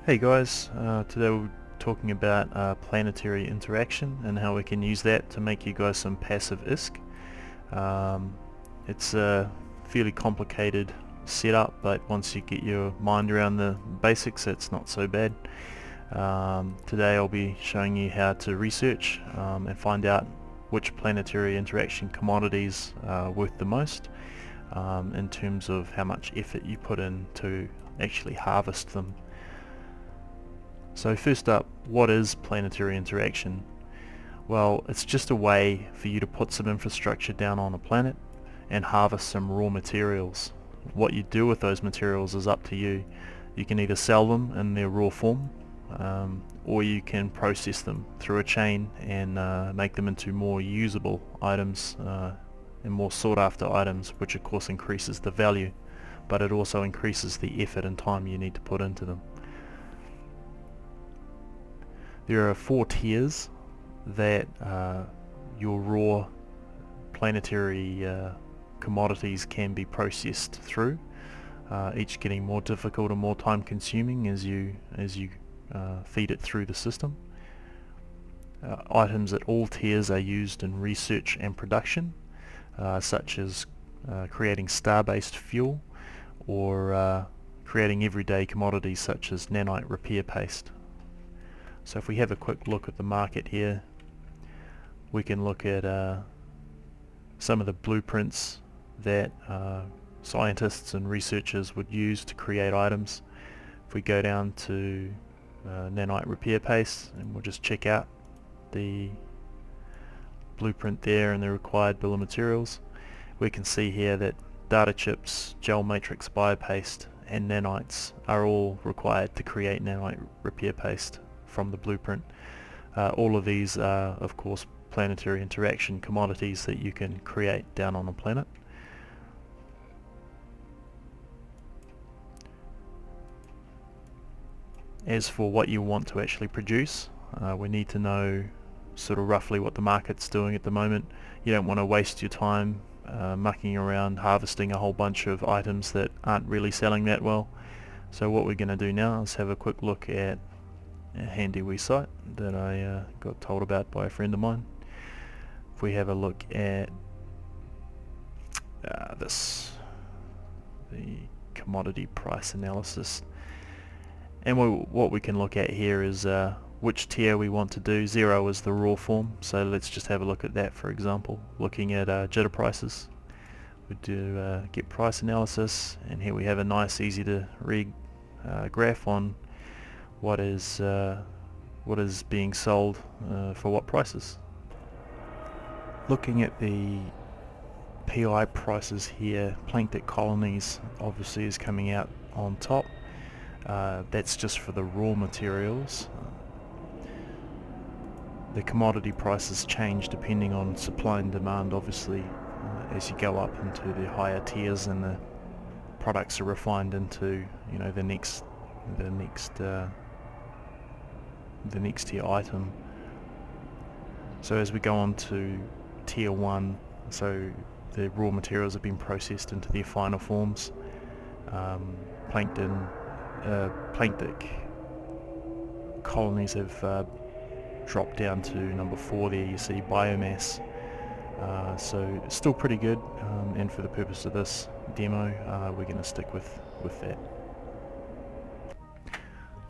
Hey guys, today we're talking about planetary interaction and how we can use that to make you guys some passive ISK. It's a fairly complicated setup, but once you get your mind around the basics, it's not so bad. Today I'll be showing you how to research and find out which planetary interaction commodities are worth the most in terms of how much effort you put in to actually harvest them. So first up, what is planetary interaction? Well, it's just a way for you to put some infrastructure down on a planet and harvest some raw materials. What you do with those materials is up to you. You can either sell them in their raw form, or you can process them through a chain and make them into more usable items and more sought after items, which of course increases the value, but it also increases the effort and time you need to put into them. There are 4 tiers that your raw planetary commodities can be processed through, each getting more difficult and more time consuming as you feed it through the system. Items at all tiers are used in research and production, such as creating star-based fuel or creating everyday commodities such as nanite repair paste. So if we have a quick look at the market here, we can look at some of the blueprints that scientists and researchers would use to create items. If we go down to nanite repair paste, and we'll just check out the blueprint there and the required bill of materials, we can see here that data chips, gel matrix biopaste and nanites are all required to create nanite repair paste from the blueprint. All of these are of course planetary interaction commodities that you can create down on a planet. As for what you want to actually produce, we need to know sort of roughly what the market's doing at the moment. You don't want to waste your time mucking around harvesting a whole bunch of items that aren't really selling that well. So what we're going to do now is have a quick look at a handy wee site that I got told about by a friend of mine. If we have a look at the commodity price analysis, and what we can look at here is which tier we want to do. 0 is the raw form, so let's just have a look at that. For example, looking at jitter prices, we do get price analysis, and here we have a nice easy to read graph on what is being sold for what prices. Looking at the PI prices here, planktic colonies obviously is coming out on top. That's just for the raw materials. The commodity prices change depending on supply and demand, obviously, as you go up into the higher tiers and the products are refined into, you know, the next tier item. So as we go on to tier 1, so the raw materials have been processed into their final forms. Planktic colonies have dropped down to number 4 there. You see biomass. So still pretty good, and for the purpose of this demo, we're going to stick with that.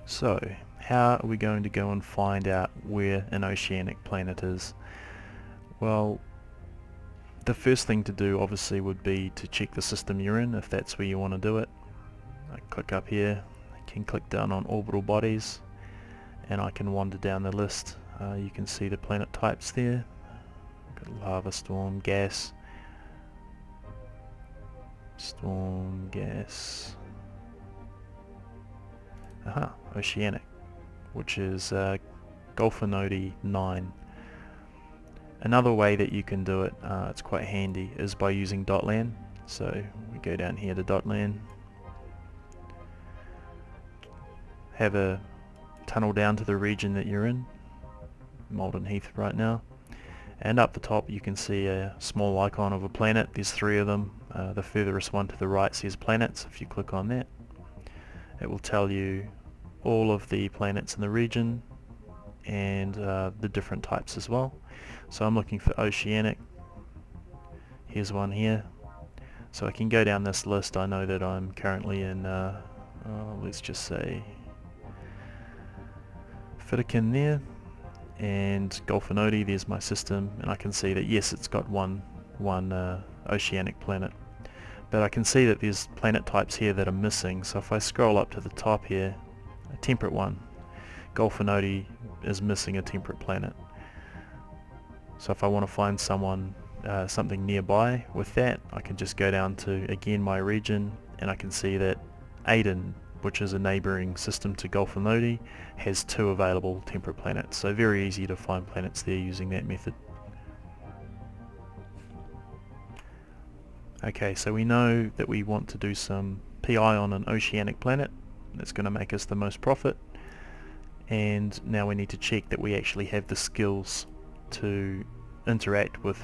So how are we going to go and find out where an oceanic planet is? Well, the first thing to do obviously would be to check the system you're in, if that's where you want to do it. I click up here, I can click down on orbital bodies, and I can wander down the list. You can see the planet types there. Got lava, storm, gas, oceanic, which is Golfinodi 9. Another way that you can do it, it's quite handy, is by using .lan. So we go down here to .lan, have a tunnel down to the region that you're in, Malden Heath right now, and up the top you can see a small icon of a planet. There's 3 of them. The furthest one to the right says planets. If you click on that, it will tell you all of the planets in the region and the different types as well. So I'm looking for oceanic. Here's one here. So I can go down this list. I know that I'm currently in, let's just say, Fittikin there, and Golfinodi, there's my system, and I can see that yes, it's got one oceanic planet. But I can see that there's planet types here that are missing, so if I scroll up to the top here, a temperate one, Golfinodi is missing a temperate planet. So if I want to find something nearby with that, I can just go down to, again, my region, and I can see that Aden, which is a neighbouring system to Golfinodi, has 2 available temperate planets. So very easy to find planets there using that method. Okay, so we know that we want to do some PI on an oceanic planet. That's going to make us the most profit. And now we need to check that we actually have the skills to interact with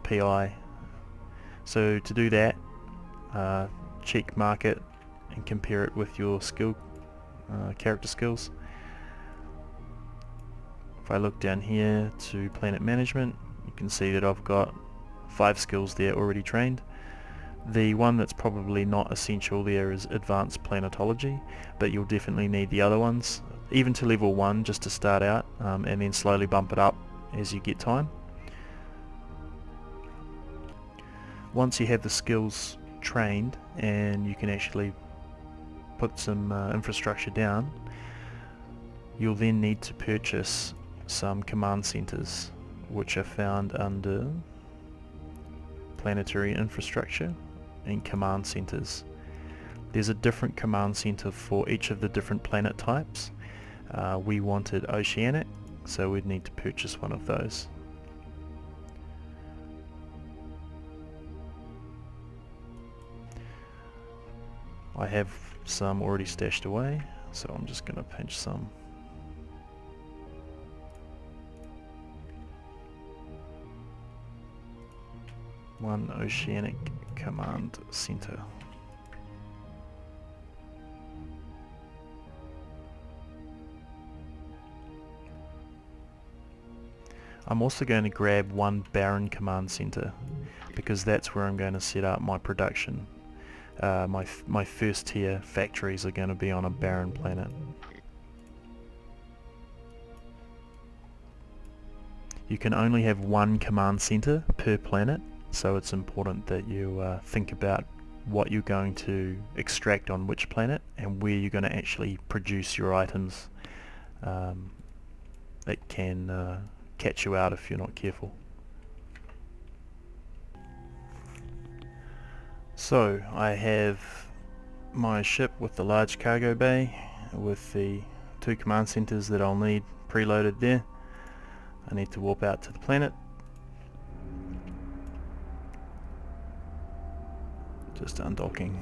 PI. So to do that, check mark it and compare it with your character skills. If I look down here to planet management, you can see that I've got 5 skills there already trained. The one that's probably not essential there is advanced planetology, but you'll definitely need the other ones, even to level 1 just to start out, and then slowly bump it up as you get time. Once you have the skills trained and you can actually put some infrastructure down, you'll then need to purchase some command centers, which are found under Planetary infrastructure and command centers. There's a different command center for each of the different planet types. We wanted oceanic, so we'd need to purchase one of those. I have some already stashed away, so I'm just going to pinch some. One oceanic command center. I'm also going to grab one barren command center because that's where I'm going to set up my production. My first tier factories are going to be on a barren planet. You can only have one command center per planet, so it's important that you think about what you're going to extract on which planet and where you're going to actually produce your items. That can catch you out if you're not careful. So I have my ship with the large cargo bay with the 2 command centers that I'll need preloaded there. I need to warp out to the planet. Just undocking.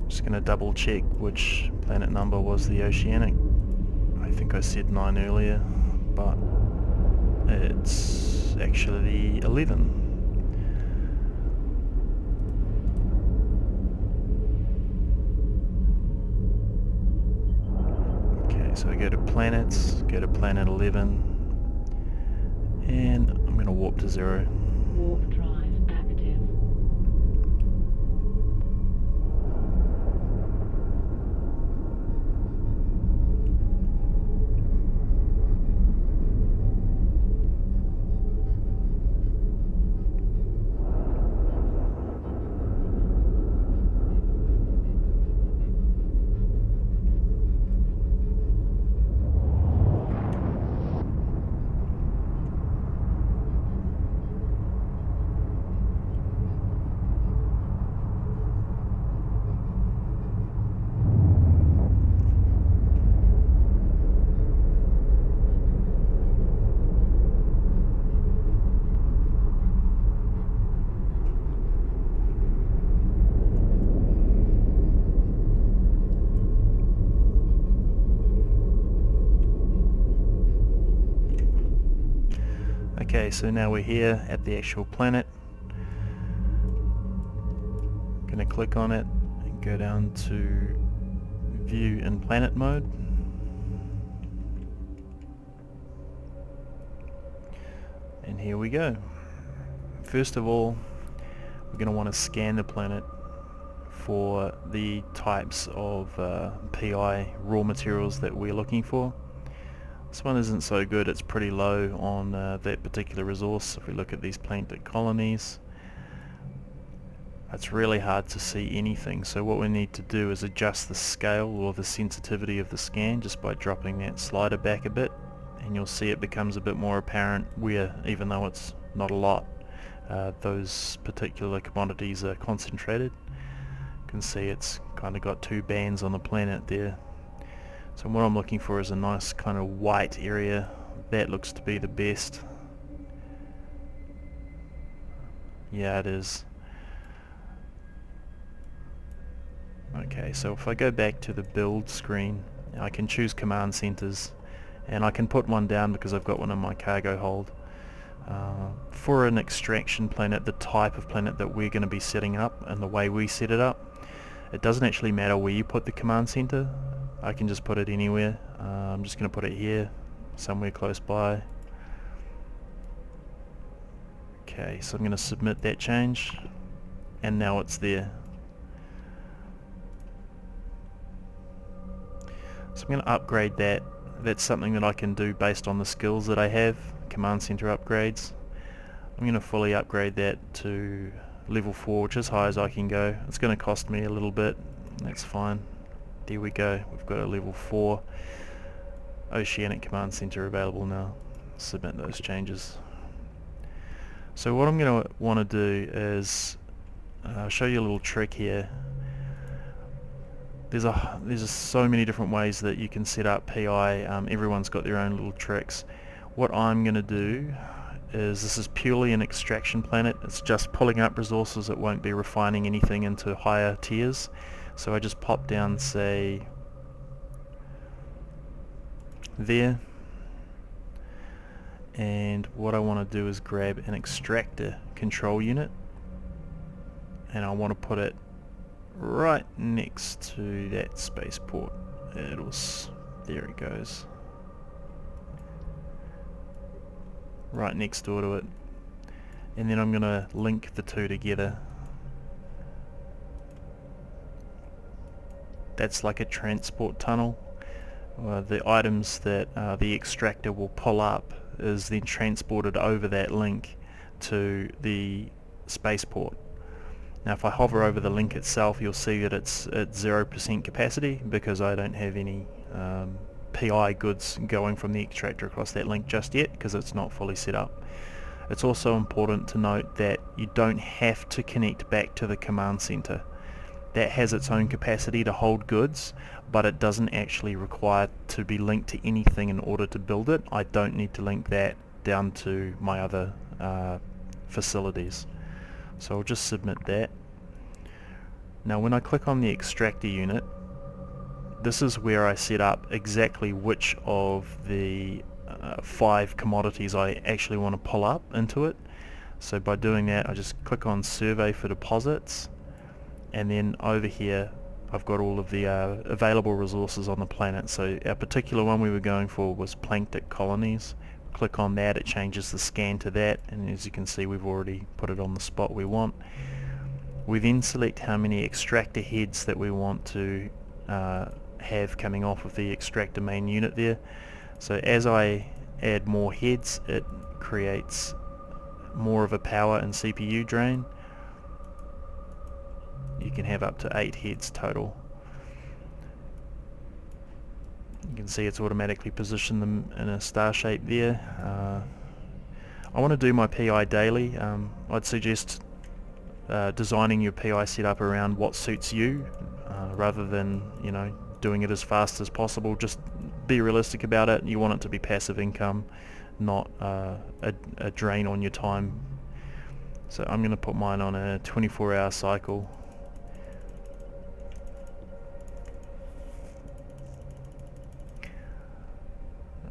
Just going to double check which planet number was the oceanic. I think I said 9 earlier, but it's actually 11. Okay, so I go to planets, go to planet 11, and I'm going to warp to 0. Warp drive active. Okay, so now we're here at the actual planet. Going to click on it and go down to view in planet mode. And here we go. First of all, we're going to want to scan the planet for the types of PI raw materials that we're looking for. This one isn't so good, it's pretty low on that particular resource. If we look at these plankton colonies, it's really hard to see anything, so what we need to do is adjust the scale or the sensitivity of the scan just by dropping that slider back a bit, and you'll see it becomes a bit more apparent where, even though it's not a lot, those particular commodities are concentrated. You can see it's kind of got two bands on the planet there. So what I'm looking for is a nice kind of white area. That looks to be the best. Yeah, it is. Okay, so if I go back to the build screen, I can choose command centers, and I can put one down because I've got one in my cargo hold. For an extraction planet, the type of planet that we're going to be setting up and the way we set it up, it doesn't actually matter where you put the command center. I can just put it anywhere. I'm just going to put it here, somewhere close by. Okay, so I'm going to submit that change, and now it's there. So I'm going to upgrade that. That's something that I can do based on the skills that I have, command center upgrades. I'm going to fully upgrade that to level 4, which is high as I can go. It's going to cost me a little bit, that's fine. There we go, we've got a level 4 Oceanic Command Center available now. Submit those changes. So what I'm going to want to do is show you a little trick here. There's so many different ways that you can set up PI. Everyone's got their own little tricks. What I'm going to do is, this is purely an extraction planet. It's just pulling up resources. It won't be refining anything into higher tiers. So I just pop down, say, there, and what I want to do is grab an extractor control unit, and I want to put it right next to that spaceport. There it goes. Right next door to it, and then I'm going to link the two together. That's like a transport tunnel. The items that the extractor will pull up is then transported over that link to the spaceport. Now if I hover over the link itself, you'll see that it's at 0% capacity because I don't have any PI goods going from the extractor across that link just yet, because it's not fully set up. It's also important to note that you don't have to connect back to the command center. That has its own capacity to hold goods, but it doesn't actually require to be linked to anything in order to build it. I don't need to link that down to my other facilities. So I'll just submit that. Now when I click on the extractor unit, this is where I set up exactly which of the 5 commodities I actually want to pull up into it. So by doing that, I just click on survey for deposits, and then over here I've got all of the available resources on the planet. So our particular one we were going for was plankton colonies. Click on that, it changes the scan to that, and as you can see we've already put it on the spot we want. We then select how many extractor heads that we want to have coming off of the extractor main unit there. So as I add more heads, it creates more of a power and CPU drain. You can have up to 8 heads total. You can see it's automatically positioned them in a star shape there. I want to do my PI daily. I'd suggest designing your PI setup around what suits you, rather than doing it as fast as possible. Just be realistic about it. You want it to be passive income, not a drain on your time. So I'm going to put mine on a 24-hour cycle.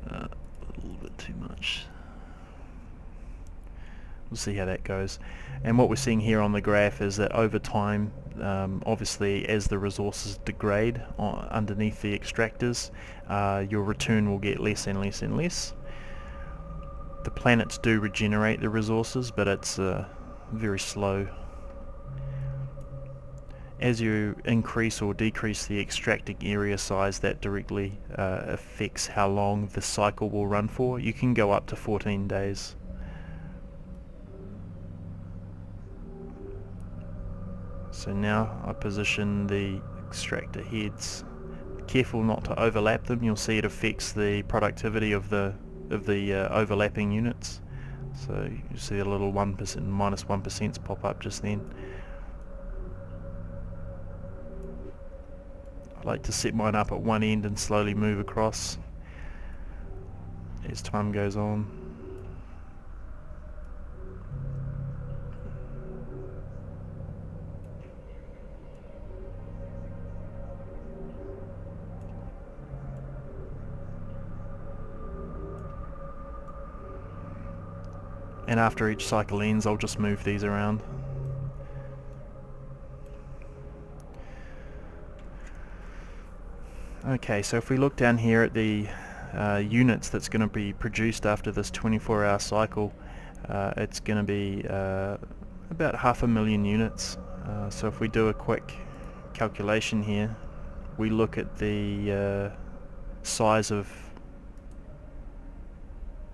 A little bit too much. see how that goes. And what we're seeing here on the graph is that over time, obviously as the resources degrade underneath the extractors, your return will get less and less and less. The planets do regenerate the resources, but it's very slow. As you increase or decrease the extracting area size, that directly affects how long the cycle will run for. You can go up to 14 days. So now I position the extractor heads. Careful not to overlap them. You'll see it affects the productivity of the overlapping units. So you see a little 1%, minus 1% pop up just then. I like to set mine up at one end and slowly move across as time goes on. And after each cycle ends, I'll just move these around. Okay, so if we look down here at the units that's going to be produced after this 24-hour cycle, it's going to be about 500,000 units. So if we do a quick calculation here, we look at the size of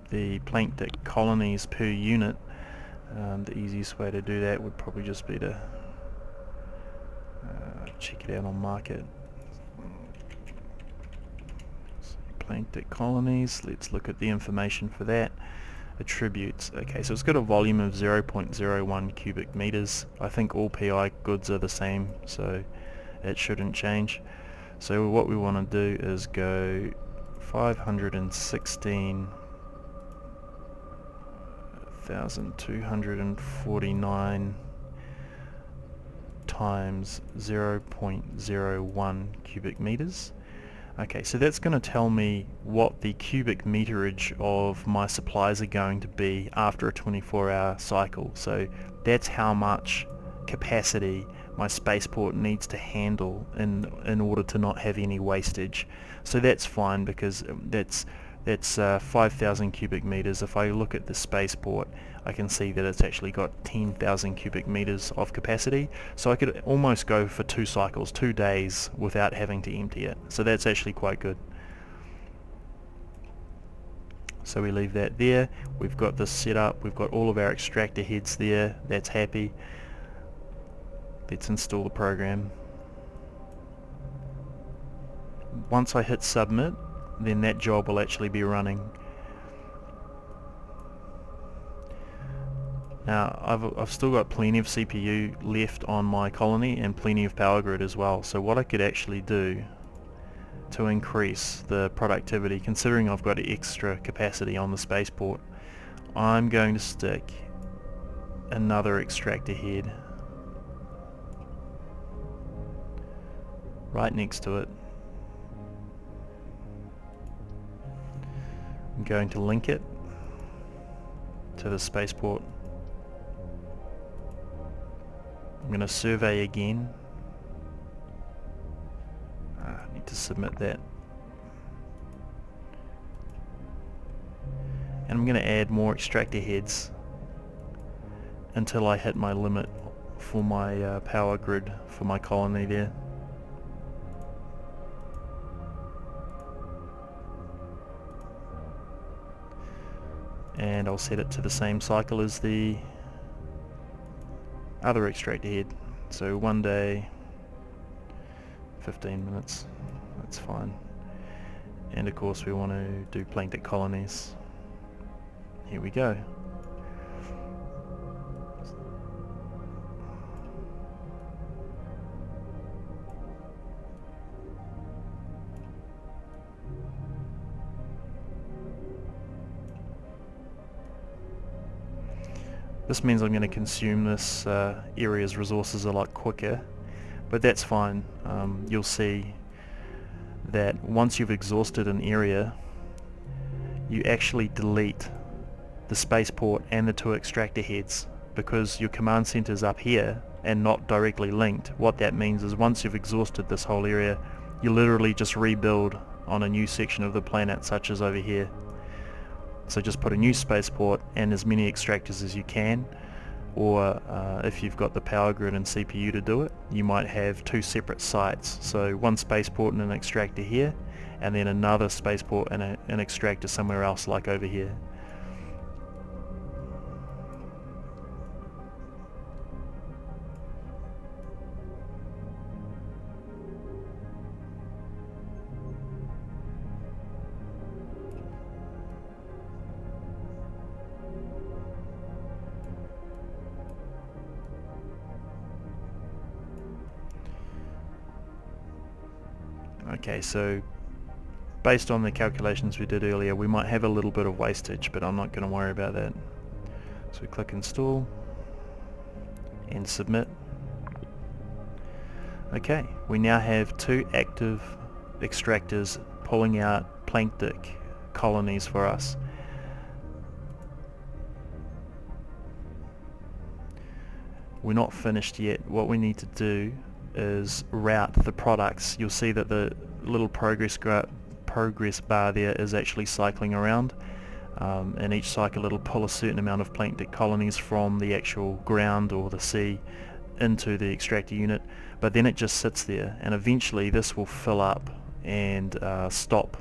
the plankton colonies per unit. The easiest way to do that would probably just be to check it out on market. Plankton colonies, let's look at the information for that. Attributes, okay, so it's got a volume of 0.01 cubic meters. I think all PI goods are the same, so it shouldn't change. So what we want to do is go 516,249 times 0.01 cubic meters. Okay, so that's going to tell me what the cubic meterage of my supplies are going to be after a 24-hour cycle. So that's how much capacity my spaceport needs to handle in order to not have any wastage. So that's fine, because that's 5,000 cubic meters. If I look at the spaceport, I can see that it's actually got 10,000 cubic meters of capacity. So I could almost go for 2 cycles, 2 days, without having to empty it. So that's actually quite good. So we leave that there. We've got this set up. We've got all of our extractor heads there. That's happy. Let's install the program. Once I hit submit, then that job will actually be running. Now I've still got plenty of CPU left on my colony and plenty of power grid as well, so what I could actually do to increase the productivity, considering I've got extra capacity on the spaceport, I'm going to stick another extractor head right next to it. I'm going to link it to the spaceport. I'm going to survey again. I need to submit that. And I'm going to add more extractor heads until I hit my limit for my power grid for my colony there. And I'll set it to the same cycle as the other extractor head. So 1 day, 15 minutes, that's fine. And of course we want to do plankton colonies. Here we go. This means I'm going to consume this area's resources a lot quicker, but that's fine. You'll see that once you've exhausted an area, you actually delete the spaceport and the two extractor heads. Because your command center is up here and not directly linked, what that means is once you've exhausted this whole area, you literally just rebuild on a new section of the planet, such as over here. So just put a new spaceport and as many extractors as you can, or if you've got the power grid and CPU to do it, you might have two separate sites. So one spaceport and an extractor here, and then another spaceport and an extractor somewhere else, like over here. Okay, so based on the calculations we did earlier, we might have a little bit of wastage, but I'm not going to worry about that. So we click install and submit. Okay, we now have two active extractors pulling out plankton colonies for us. We're not finished yet. What we need to do is route the products. You'll see that the little progress bar there is actually cycling around, and each cycle it'll pull a certain amount of plankton colonies from the actual ground or the sea into the extractor unit, but then it just sits there, and eventually this will fill up and stop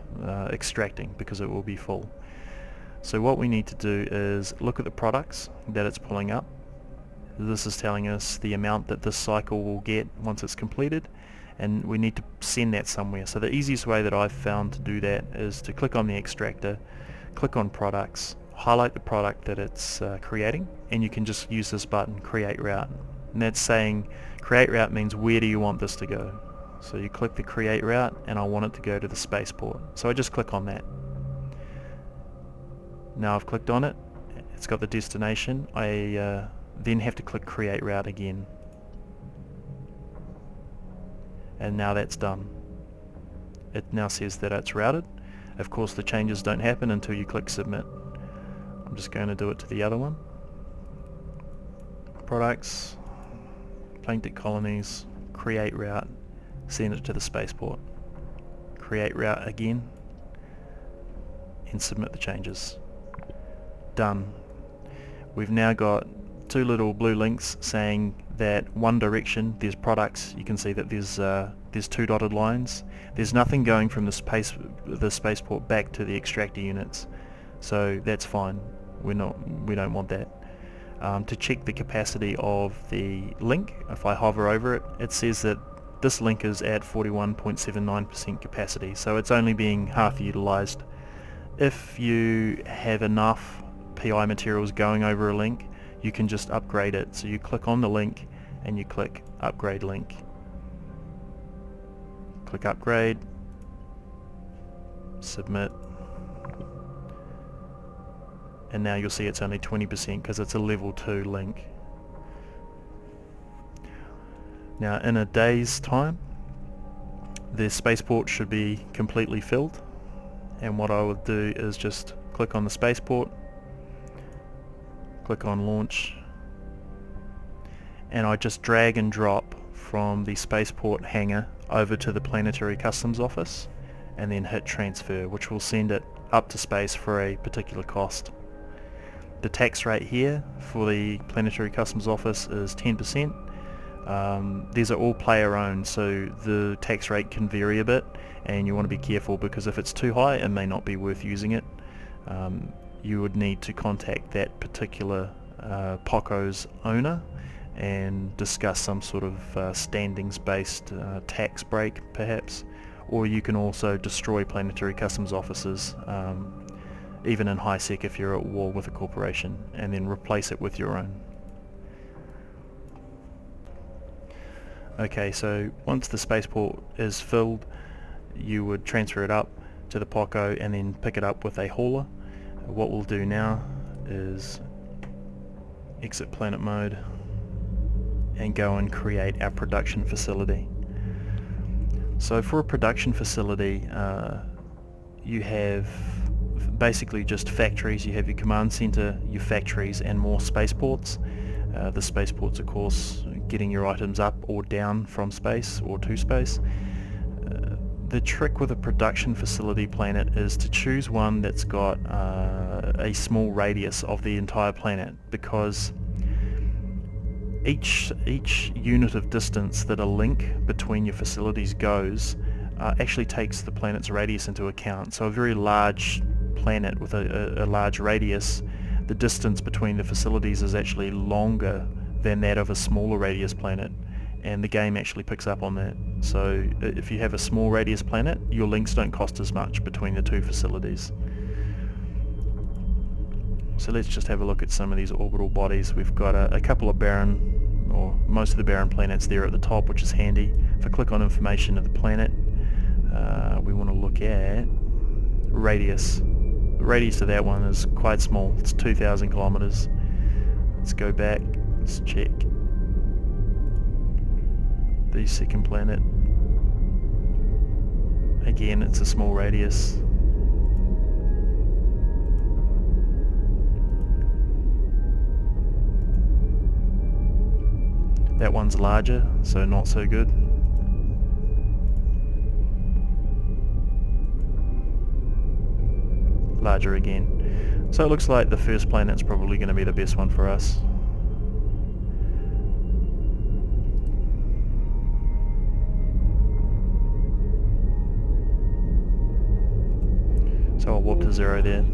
extracting because it will be full. So what we need to do is look at the products that it's pulling up. This is telling us the amount that this cycle will get once it's completed, and we need to send that somewhere. So the easiest way that I've found to do that is to click on the extractor, click on products, highlight the product that it's creating, and you can just use this button, create route. And that's saying create route means where do you want this to go. So you click the create route, and I want it to go to the spaceport. So I just click on that. Now I've clicked on it, it's got the destination. I then have to click create route again, and now that's done. It now says that it's routed. Of course the changes don't happen until you click submit. I'm just going to do it to the other one. Products, plankton colonies, create route, send it to the spaceport. Create route again and submit the changes. Done. We've now got two little blue links saying that one direction there's products. You can see that there's two dotted lines. There's nothing going from the spaceport back to the extractor units, so that's fine. We don't want that. To check the capacity of the link, if I hover over it, it says that this link is at 41.79% capacity, so it's only being half utilized. If you have enough PI materials going over a link, you can just upgrade it. So you click on the link and you click upgrade link. Click upgrade, submit, and now you'll see it's only 20% because it's a level 2 link. Now in a day's time the spaceport should be completely filled, and what I would do is just click on the spaceport, click on launch, and I just drag and drop from the spaceport hangar over to the Planetary customs office, and then hit transfer, which will send it up to space for a particular cost. The tax rate here for the Planetary customs office is 10%. These are all player owned, so the tax rate can vary a bit, and you want to be careful because if it's too high it may not be worth using it. You would need to contact that particular POCO's owner and discuss some sort of standings based tax break perhaps, or you can also destroy Planetary customs offices even in high sec if you're at war with a corporation, and then replace it with your own. Okay, so once the spaceport is filled, you would transfer it up to the POCO and then pick it up with a hauler. What we'll do now is exit planet mode and go and create our production facility. So for a production facility, you have basically just factories. You have your command center, your factories, and more spaceports. The spaceports, of course, getting your items up or down from space or to space. The trick with a production facility planet is to choose one that's got a small radius of the entire planet, because each unit of distance that a link between your facilities goes actually takes the planet's radius into account. So a very large planet with a large radius, the distance between the facilities is actually longer than that of a smaller radius planet, and the game actually picks up on that. So if you have a small radius planet, your links don't cost as much between the two facilities. So let's just have a look at some of these orbital bodies. We've got a couple of barren, or most of the barren planets there at the top, which is handy. If I click on information of the planet, we want to look at radius. The radius of that one is quite small. It's 2,000 kilometers. Let's go back. Let's check the second planet. Again, it's a small radius. That one's larger, so not so good. Larger again. So it looks like the first planet's probably going to be the best one for us. So I'll warp to 0 there.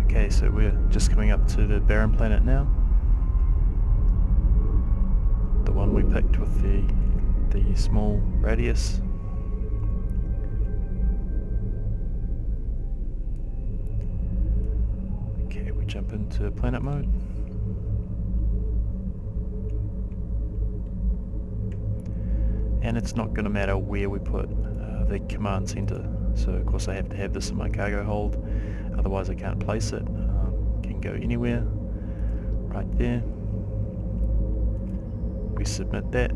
Okay, so we're just coming up to the barren planet now. The one we picked with the small radius. Okay, we jump into planet mode. And it's not going to matter where we put the command center. So of course I have to have this in my cargo hold, otherwise I can't place it. Can go anywhere, right there. We submit that.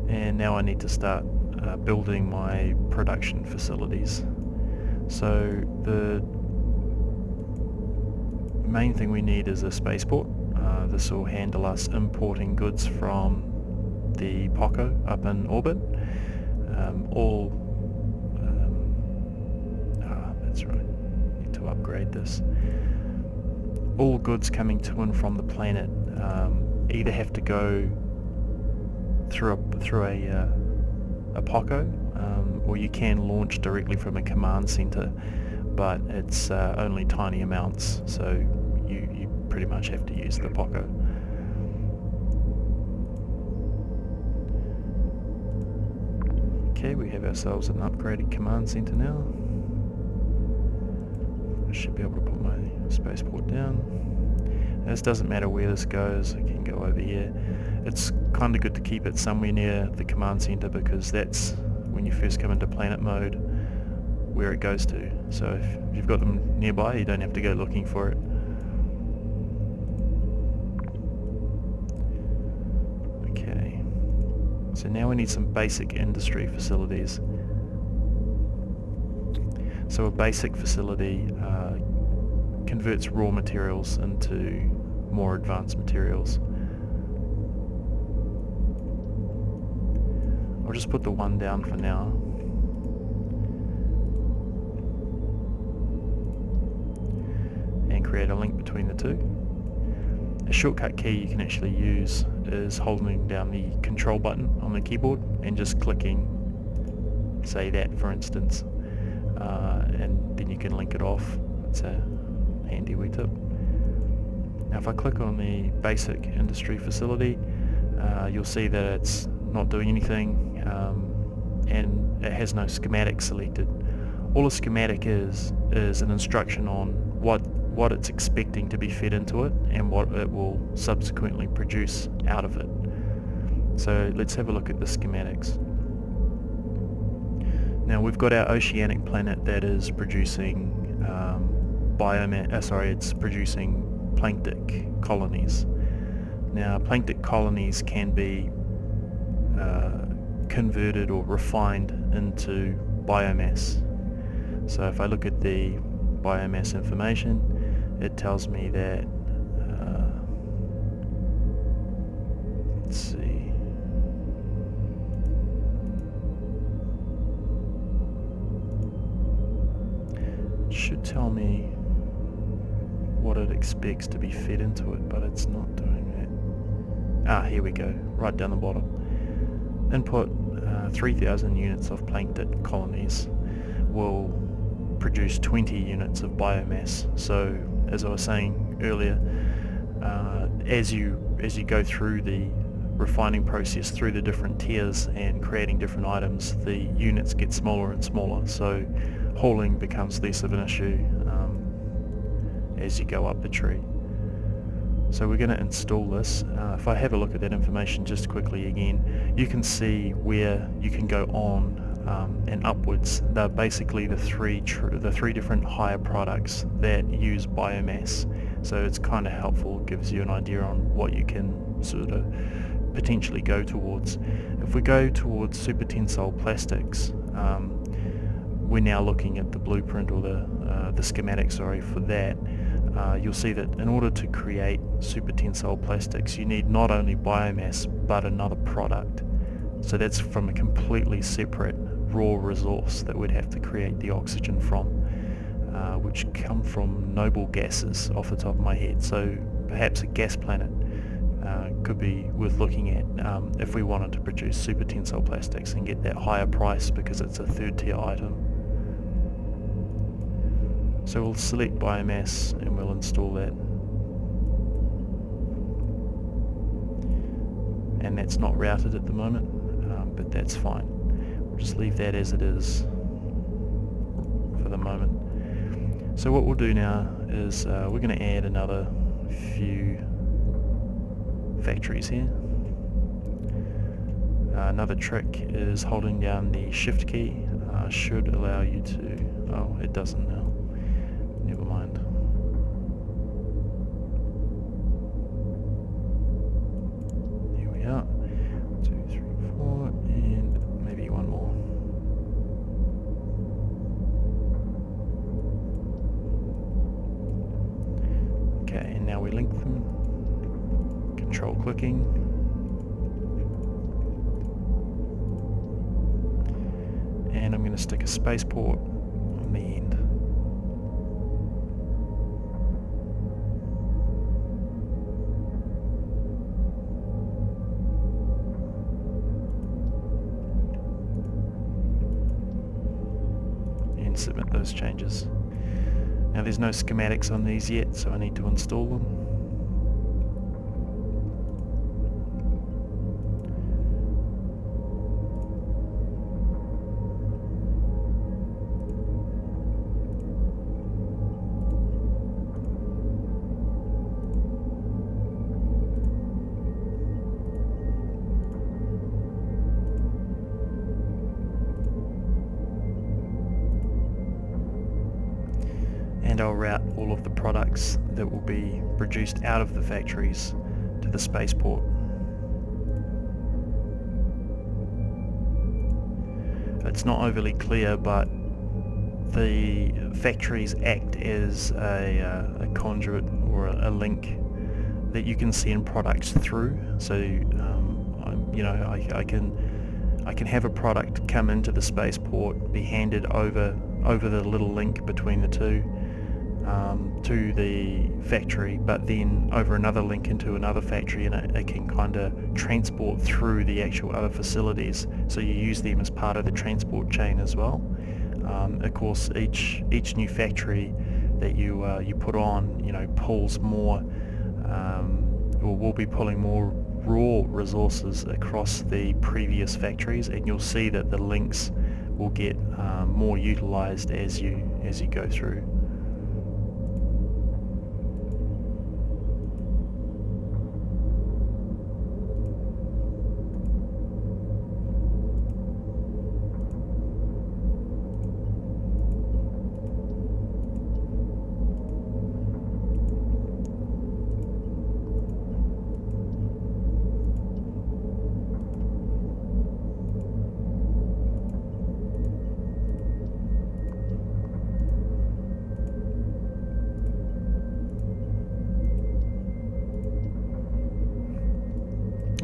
And now I need to start building my production facilities. So the main thing we need is a spaceport. This will handle us importing goods from the Poco up in orbit. That's right, need to upgrade this. All goods coming to and from the planet either have to go through a Poco, or you can launch directly from a command center, but it's only tiny amounts, so you pretty much have to use the Poco. Okay, we have ourselves an upgraded command center now. I should be able to put my spaceport down. This doesn't matter where this goes, I can go over here. It's kind of good to keep it somewhere near the command center, because that's when you first come into planet mode where it goes to. So if you've got them nearby, you don't have to go looking for it. Okay, so now we need some basic industry facilities. So a basic facility converts raw materials into more advanced materials. I'll just put the one down for now. And create a link between the two. A shortcut key you can actually use is holding down the control button on the keyboard and just clicking, say that for instance, and then you can link it off. It's a handy wee tip. Now if I click on the basic industry facility, you'll see that it's not doing anything, and it has no schematic selected. All a schematic is an instruction on what it's expecting to be fed into it and what it will subsequently produce out of it. So let's have a look at the schematics. Now we've got our oceanic planet that is producing it's producing planktic colonies. Now planktic colonies can be converted or refined into biomass. So if I look at the biomass information, it tells me that let's see, it should tell me what it expects to be fed into it, but it's not doing that. Here we go, right down the bottom. Input 3,000 units of plankton colonies will produce 20 units of biomass. So as I was saying earlier, as you go through the refining process through the different tiers and creating different items, the units get smaller and smaller, so hauling becomes less of an issue as you go up the tree. So we're going to install this. If I have a look at that information just quickly again, you can see where you can go on and upwards. They're basically the three different higher products that use biomass. So it's kind of helpful, gives you an idea on what you can sort of potentially go towards. If we go towards super tensile plastics, we're now looking at the blueprint or the schematic, for that. You'll see that in order to create super tensile plastics, you need not only biomass but another product. So that's from a completely separate raw resource that we'd have to create the oxygen from, which come from noble gases off the top of my head. So perhaps a gas planet could be worth looking at if we wanted to produce super tensile plastics and get that higher price because it's a third tier item. So we'll select biomass and we'll install that. And that's not routed at the moment, but that's fine. We'll just leave that as it is for the moment. So what we'll do now is we're going to add another few factories here. Another trick is holding down the shift key should allow you to... oh, it doesn't now. Never mind. Here we are. 2, 3, 4, and maybe one more. Okay, and now we link them. Control clicking. And I'm going to stick a spaceport on the end. And submit those changes. Now there's no schematics on these yet, so I need to install them. And I'll route all of the products that will be produced out of the factories to the spaceport. It's not overly clear, but the factories act as a conduit or a link that you can send products through. So I can have a product come into the spaceport, be handed over the little link between the two to the factory, but then over another link into another factory, and it can kind of transport through the actual other facilities, so you use them as part of the transport chain as well. Of course, each new factory that you put on, pulls more, or will be pulling more raw resources across the previous factories, and you'll see that the links will get more utilized as you go through.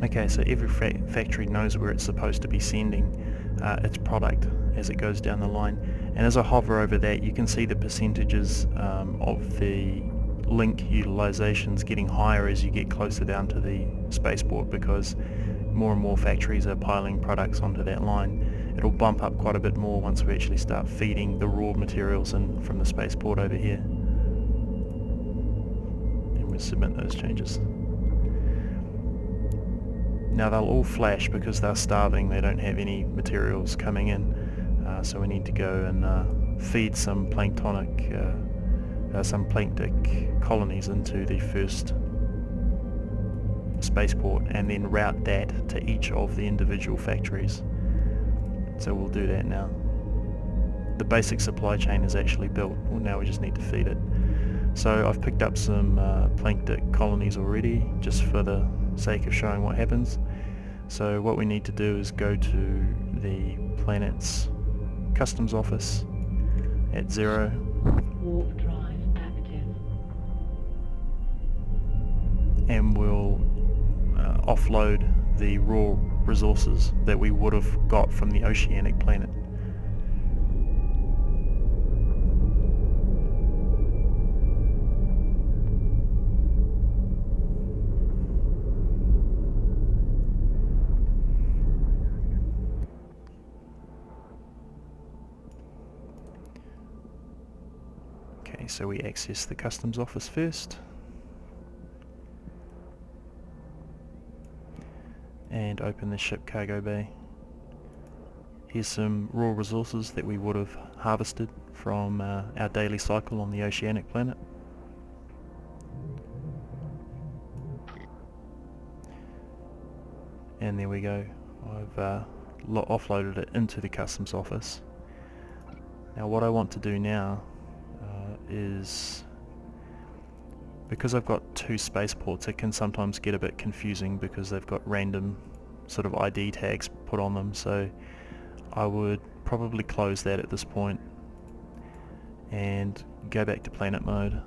Okay, so every factory knows where it's supposed to be sending its product as it goes down the line, and as I hover over that you can see the percentages of the link utilizations getting higher as you get closer down to the spaceport, because more and more factories are piling products onto that line. It'll bump up quite a bit more once we actually start feeding the raw materials in from the spaceport over here, and we'll submit those changes. Now they'll all flash because they're starving, they don't have any materials coming in, so we need to go and feed some planktic colonies into the first spaceport and then route that to each of the individual factories. So we'll do that now. The basic supply chain is actually built, well, now we just need to feed it. So I've picked up some planktic colonies already, just for the sake of showing what happens. So what we need to do is go to the planet's customs office at 0. Warp drive active. And we'll offload the raw resources that we would have got from the oceanic planet. Okay, so we access the customs office first and open the ship cargo bay. Here's some raw resources that we would have harvested from our daily cycle on the oceanic planet. And there we go, I've offloaded it into the customs office. Now what I want to do now is, because I've got two spaceports, it can sometimes get a bit confusing because they've got random sort of ID tags put on them, so I would probably close that at this point and go back to planet mode.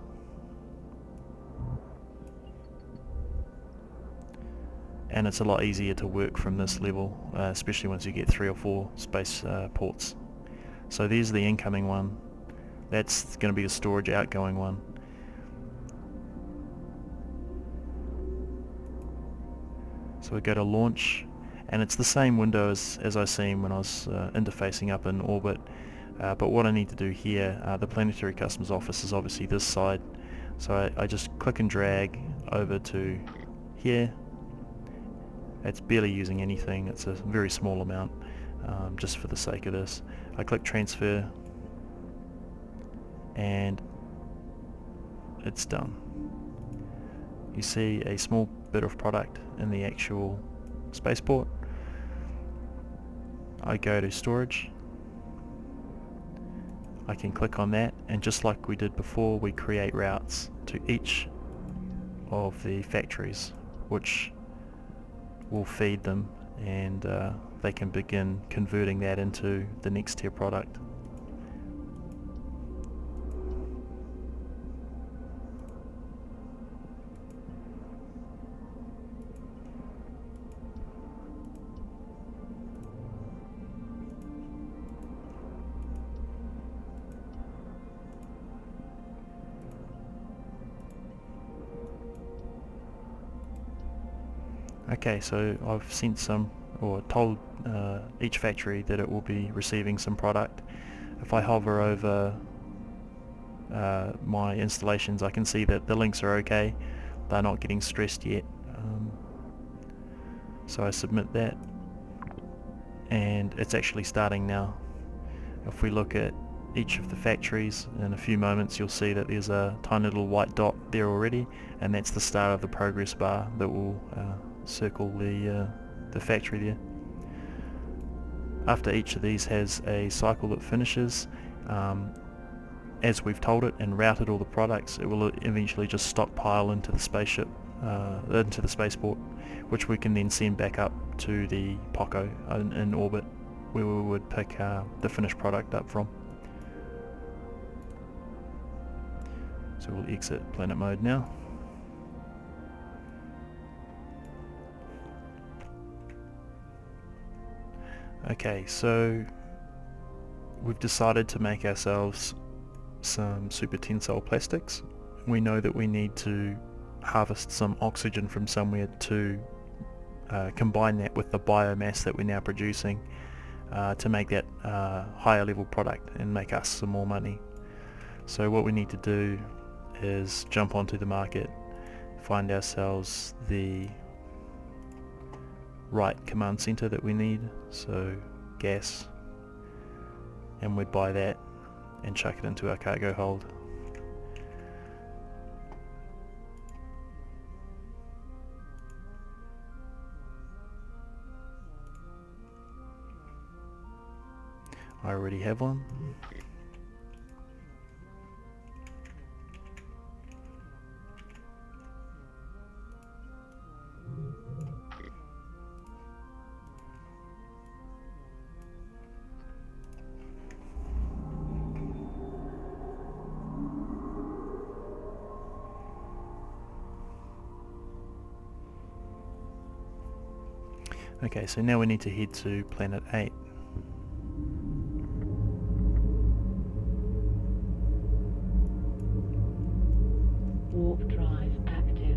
And it's a lot easier to work from this level, especially once you get 3 or 4 space ports. So there's the incoming one. That's going to be the storage outgoing one. So we go to launch, and it's the same window as I seen when I was interfacing up in orbit. But what I need to do here, the Planetary Customs Office is obviously this side. So I just click and drag over to here. It's barely using anything, it's a very small amount, just for the sake of this. I click transfer and it's done. You see a small bit of product in the actual spaceport. I go to storage. I can click on that, and just like we did before, we create routes to each of the factories, which will feed them, and they can begin converting that into the next tier product. Okay, so I've sent some, or told each factory that it will be receiving some product. If I hover over my installations, I can see that the links are okay. They're not getting stressed yet. So I submit that, and it's actually starting now. If we look at each of the factories in a few moments, you'll see that there's a tiny little white dot there already, and that's the start of the progress bar that will circle the factory there. After each of these has a cycle that finishes, as we've told it and routed all the products, it will eventually just stockpile into the spaceship, into the spaceport, which we can then send back up to the Poco in orbit, where we would pick the finished product up from. So we'll exit planet mode now. Okay, so we've decided to make ourselves some super tensile plastics. We know that we need to harvest some oxygen from somewhere to combine that with the biomass that we're now producing to make that higher level product and make us some more money. So what we need to do is jump onto the market, find ourselves the right command center that we need, so gas, and we'd buy that and chuck it into our cargo hold. I already have one. Okay, so now we need to head to planet 8. Warp drive active.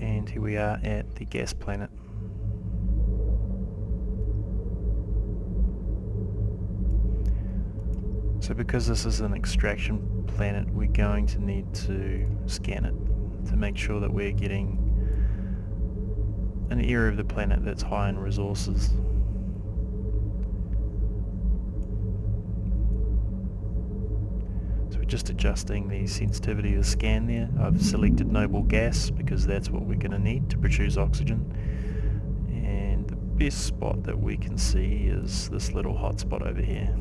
And here we are at the gas planet. So because this is an extraction planet, we're going to need to scan it to make sure that we're getting an area of the planet that's high in resources. So we're just adjusting the sensitivity of the scan there. I've selected noble gas because that's what we're going to need to produce oxygen. And the best spot that we can see is this little hot spot over here.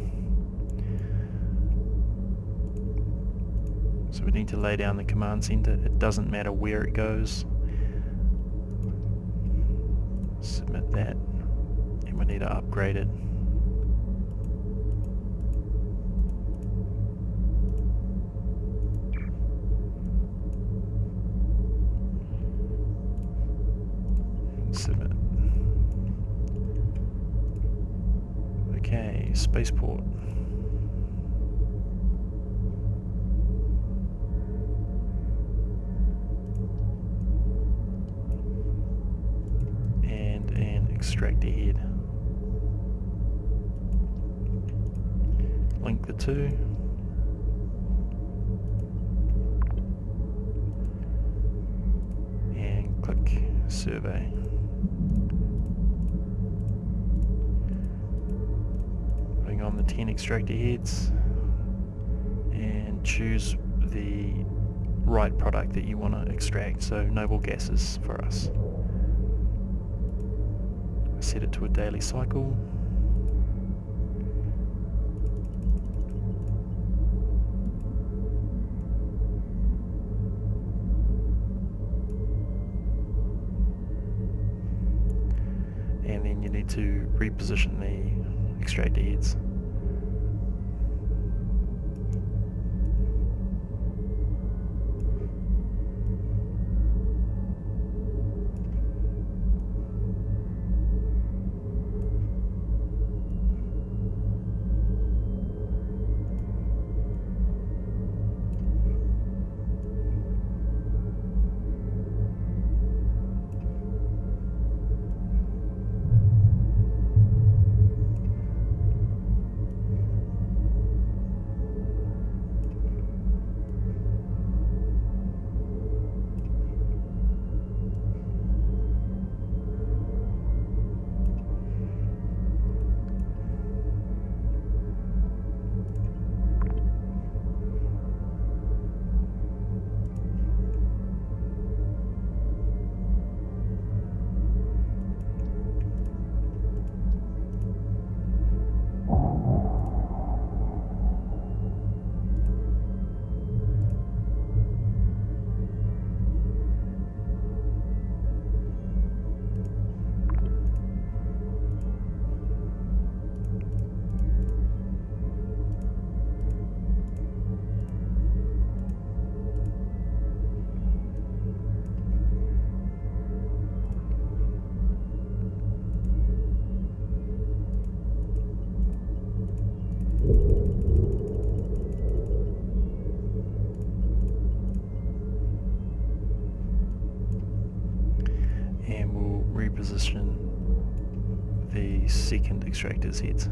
So we need to lay down the command center. It doesn't matter where it goes. Submit that, and we need to upgrade it. Submit. Okay, spaceport. Extractor head. Link the two. And click survey. Putting on the 10 extractor heads and choose the right product that you want to extract, so noble gases for us. Set it to a daily cycle. need to reposition the extractor heads. And we'll reposition the second extractor's heads.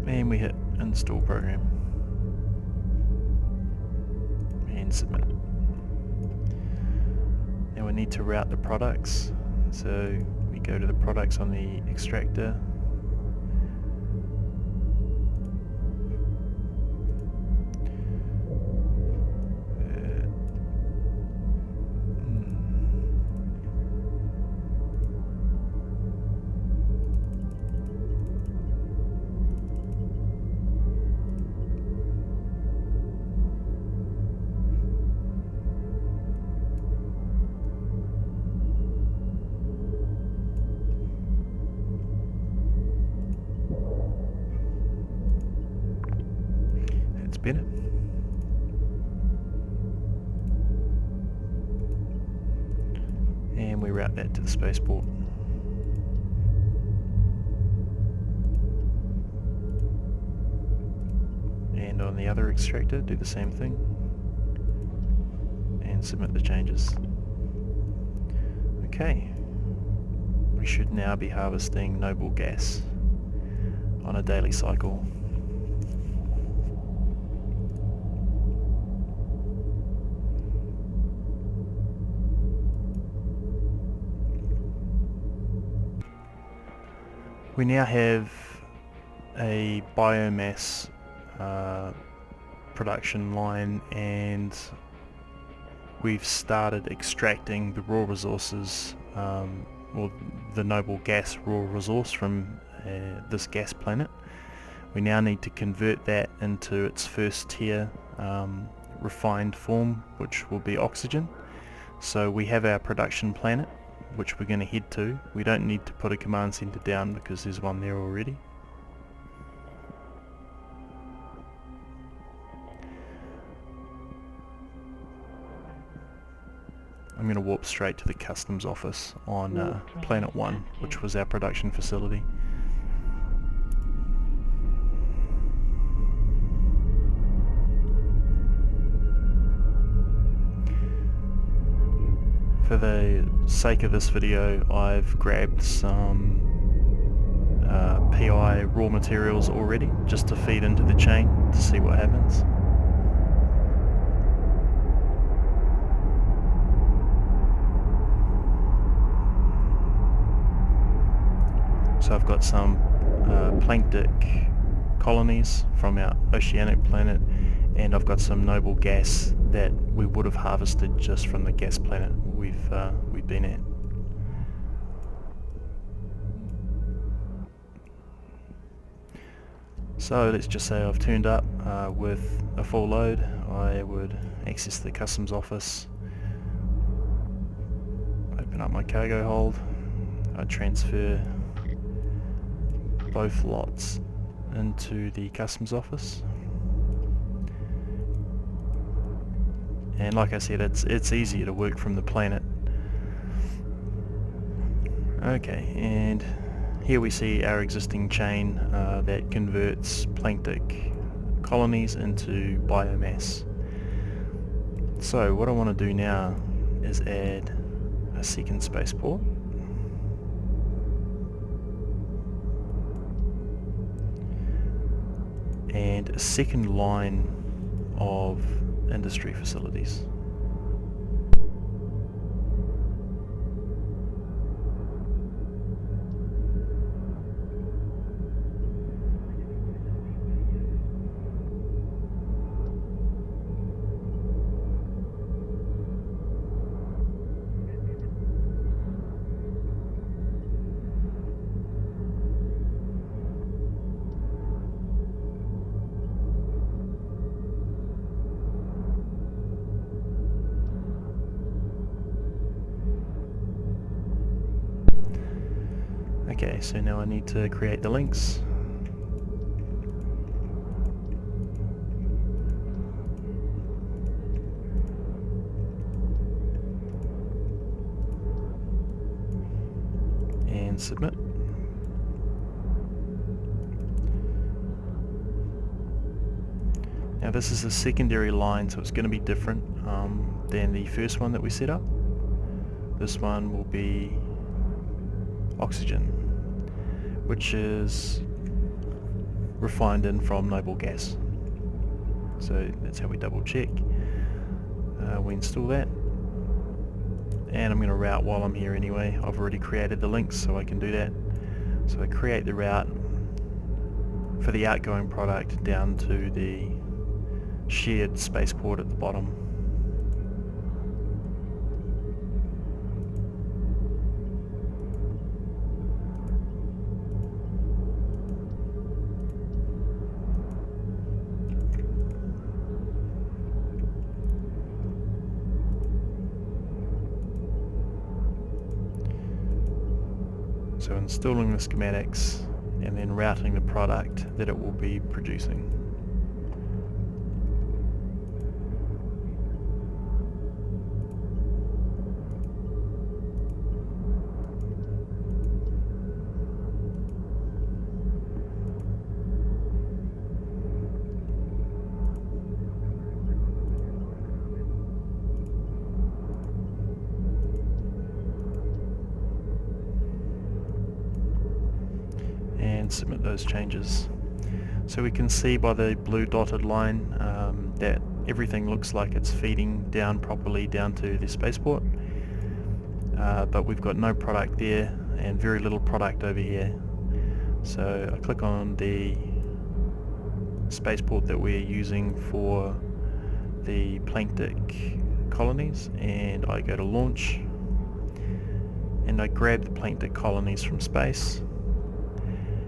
And we hit install program and submit. Now we need to route the products, so we go to the products on the extractor, better. And we route that to the spaceport. And on the other extractor, do the same thing and submit the changes. Okay, we should now be harvesting noble gas on a daily cycle. We now have a biomass production line, and we've started extracting the raw resources, or the noble gas raw resource from this gas planet. We now need to convert that into its first tier refined form, which will be oxygen. So we have our production planet, which we're going to head to. We don't need to put a command center down because there's one there already. I'm going to warp straight to the customs office on Planet 1, which was our production facility. For the sake of this video, I've grabbed some PI raw materials already, just to feed into the chain to see what happens. So I've got some planktic colonies from our oceanic planet, and I've got some noble gas that we would have harvested just from the gas planet we've been at. So let's just say I've turned up with a full load. I would access the customs office, open up my cargo hold, I transfer both lots into the customs office, and like I said, it's easier to work from the planet. Okay, and here we see our existing chain that converts planktic colonies into biomass. So what I want to do now is add a second spaceport. And a second line of industry facilities. Okay, so now I need to create the links. And submit. Now this is a secondary line, so it's going to be different than the first one that we set up. This one will be oxygen, which is refined in from noble gas. So that's how we double check. We install that, and I'm going to route while I'm here anyway. I've already created the links, so I can do that. So I create the route for the outgoing product down to the shared spaceport at the bottom. So installing the schematics and then routing the product that it will be producing. And submit those changes. So we can see by the blue dotted line that everything looks like it's feeding down properly down to the spaceport, but we've got no product there and very little product over here. So I click on the spaceport that we're using for the planktic colonies, and I go to launch, and I grab the planktic colonies from space.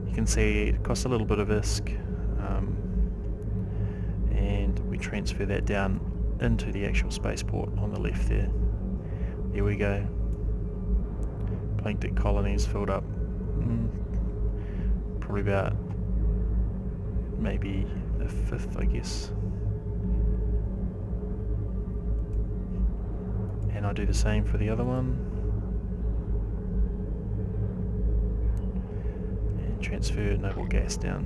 You can see it costs a little bit of ISK, and we transfer that down into the actual spaceport on the left there. There we go. Planktic colonies filled up. Probably about maybe a fifth, I guess. And I do the same for the other one. Transfer noble gas down.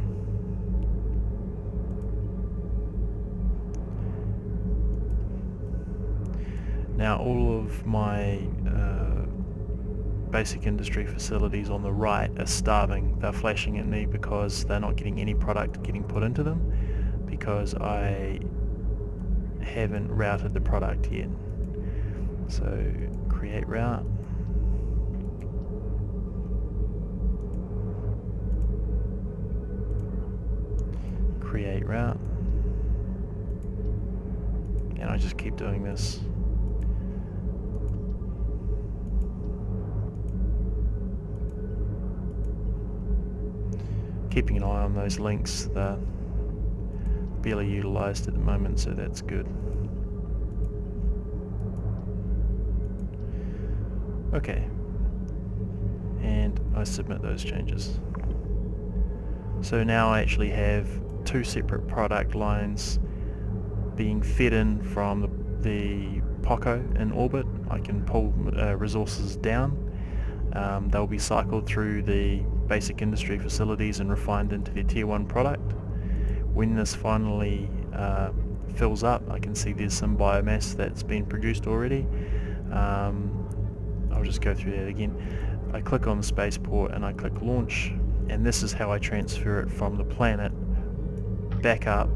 Now all of my basic industry facilities on the right are starving. They're flashing at me because they're not getting any product getting put into them, because I haven't routed the product yet. So create route. delete route, and I just keep doing this. Keeping an eye on those links, they're barely utilized at the moment, so that's good. Okay, and I submit those changes. So now I actually have two separate product lines being fed in from the Poco in orbit. I can pull resources down. They'll be cycled through the basic industry facilities and refined into their tier 1 product. When this finally fills up, I can see there's some biomass that's been produced already. I'll just go through that again. I click on the spaceport and I click launch, and this is how I transfer it from the planet back up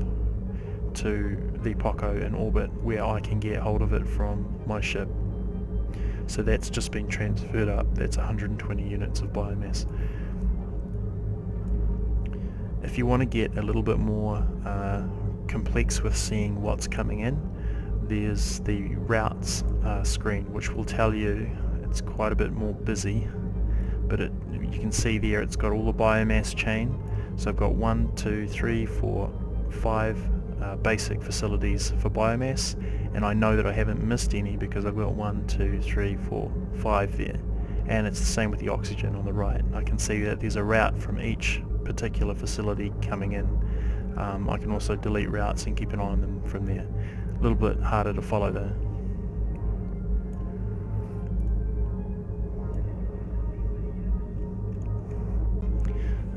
to the Poco in orbit, where I can get hold of it from my ship. So that's just been transferred up. That's 120 units of biomass. If you want to get a little bit more complex with seeing what's coming in, there's the routes screen, which will tell you it's quite a bit more busy, but you can see there it's got all the biomass chain. So I've got 1, 2, 3, 4, 5 basic facilities for biomass, and I know that I haven't missed any because I've got 1, 2, 3, 4, 5 there. And it's the same with the oxygen on the right. I can see that there's a route from each particular facility coming in. I can also delete routes and keep an eye on them from there. A little bit harder to follow though.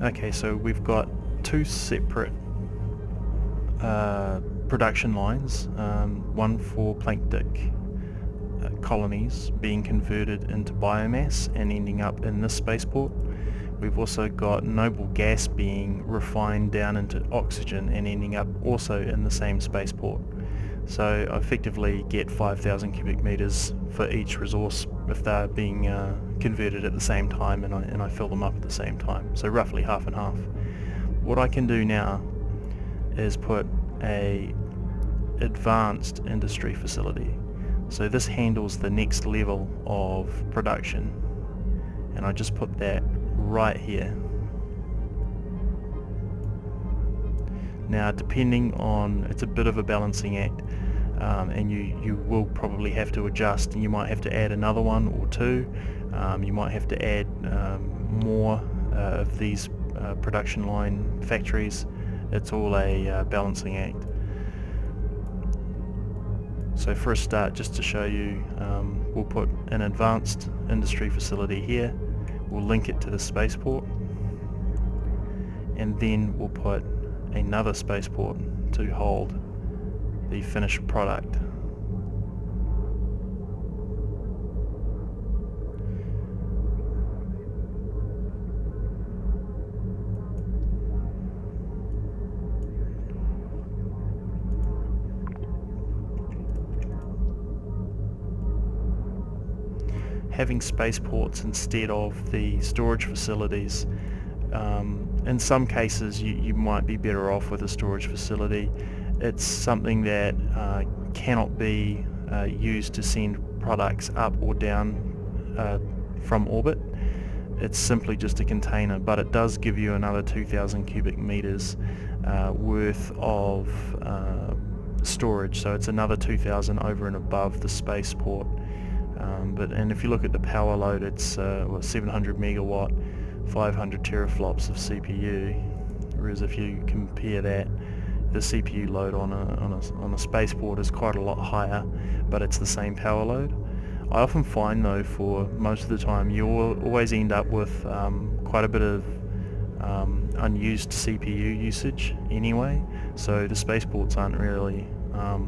Okay, so we've got two separate production lines, one for planktic colonies being converted into biomass and ending up in this spaceport. We've also got noble gas being refined down into oxygen and ending up also in the same spaceport. So I effectively get 5,000 cubic meters for each resource if they're being converted at the same time, and I fill them up at the same time. So roughly half and half. What I can do now is put a advanced industry facility. So this handles the next level of production, and I just put that right here. Now, depending on, it's a bit of a balancing act, and you will probably have to adjust, and you might have to add another one or two. You might have to add more of these production line factories. It's all a balancing act. So for a start, just to show you, we'll put an advanced industry facility here. We'll link it to the spaceport, and then we'll put another spaceport to hold the finished product. Having spaceports instead of the storage facilities, in some cases you might be better off with a storage facility. It's something that cannot be used to send products up or down from orbit. It's simply just a container, but it does give you another 2,000 cubic meters worth of storage, so it's another 2,000 over and above the spaceport. And if you look at the power load, it's 700 megawatt, 500 teraflops of CPU, whereas if you compare that, the CPU load on a spaceport is quite a lot higher, but it's the same power load. I often find though, for most of the time, you'll always end up with quite a bit of unused CPU usage anyway, so the spaceports aren't really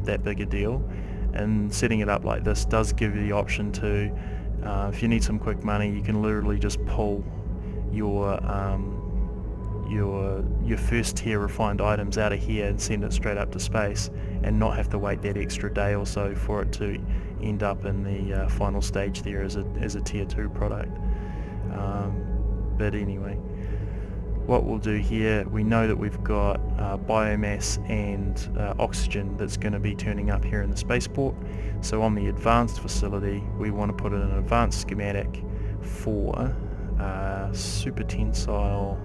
that big a deal. And setting it up like this does give you the option to, if you need some quick money, you can literally just pull your first tier refined items out of here and send it straight up to space, and not have to wait that extra day or so for it to end up in the final stage there as a tier 2 product. But anyway, what we'll do here, we know that we've got biomass and oxygen that's going to be turning up here in the spaceport. So on the advanced facility, we want to put in an advanced schematic for super tensile,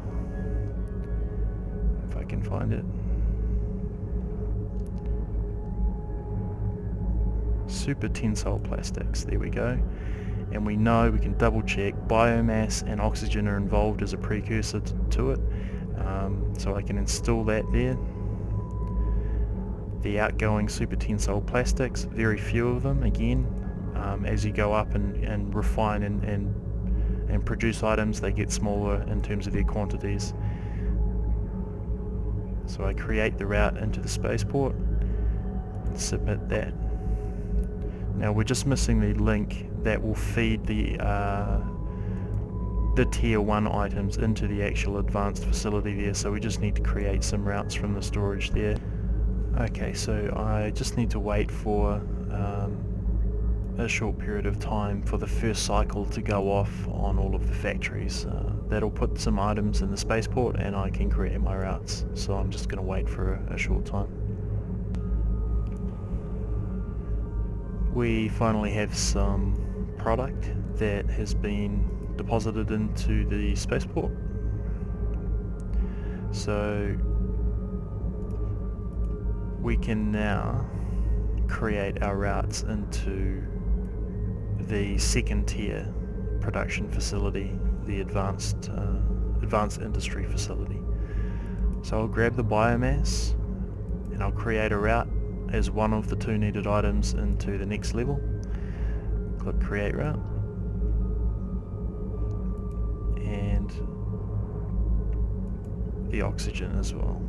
if I can find it, super tensile plastics. There we go. And we know, we can double check, biomass and oxygen are involved as a precursor to it. So I can install that there. The outgoing super tensile plastics, very few of them again. As you go up and refine and produce items, they get smaller in terms of their quantities. So I create the route into the spaceport and submit that. Now we're just missing the link that will feed the tier 1 items into the actual advanced facility there, so we just need to create some routes from the storage there. Okay, so I just need to wait for a short period of time for the first cycle to go off on all of the factories. That'll put some items in the spaceport and I can create my routes, so I'm just going to wait for a short time. We finally have some product that has been deposited into the spaceport. So we can now create our routes into the second tier production facility, the advanced industry facility. So I'll grab the biomass and I'll create a route as one of the 2 needed items into the next level. Click create route and the oxygen as well.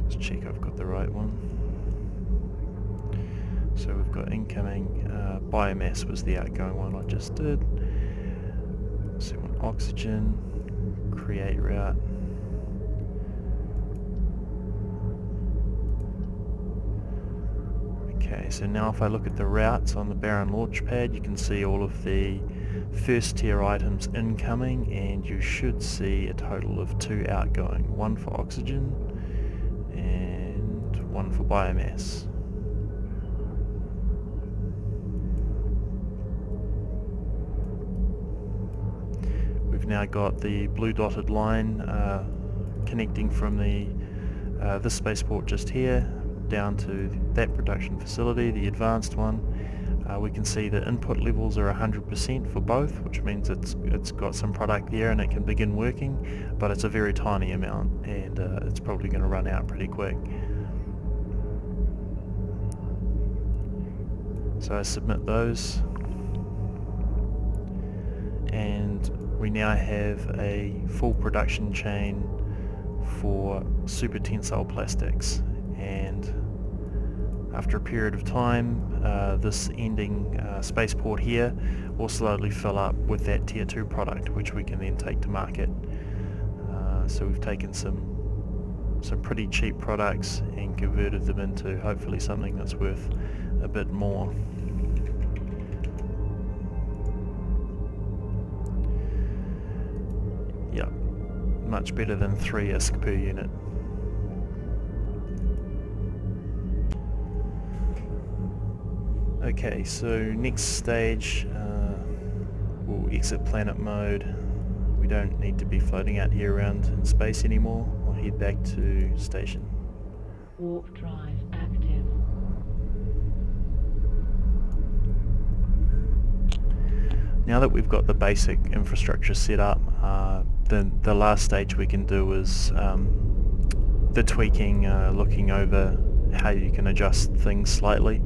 Just check I've got the right one. So we've got incoming, biomass was the outgoing one I just did. So we want oxygen, create route. Okay, so now if I look at the routes on the Baron launch pad, you can see all of the first tier items incoming, and you should see a total of 2 outgoing, 1 for oxygen and 1 for biomass. We've now got the blue dotted line connecting from this spaceport just here down to that production facility, the advanced one. We can see the input levels are 100% for both, which means it's got some product there and it can begin working, but it's a very tiny amount and it's probably going to run out pretty quick. So I submit those and we now have a full production chain for super tensile plastics, and after a period of time this ending spaceport here will slowly fill up with that tier 2 product, which we can then take to market. So we've taken some pretty cheap products and converted them into hopefully something that's worth a bit more. Yep, much better than 3 ISK per unit. Okay, so next stage, we'll exit planet mode. We don't need to be floating out here around in space anymore. We'll head back to station. Warp drive active. Now that we've got the basic infrastructure set up, the last stage we can do is the tweaking, looking over how you can adjust things slightly.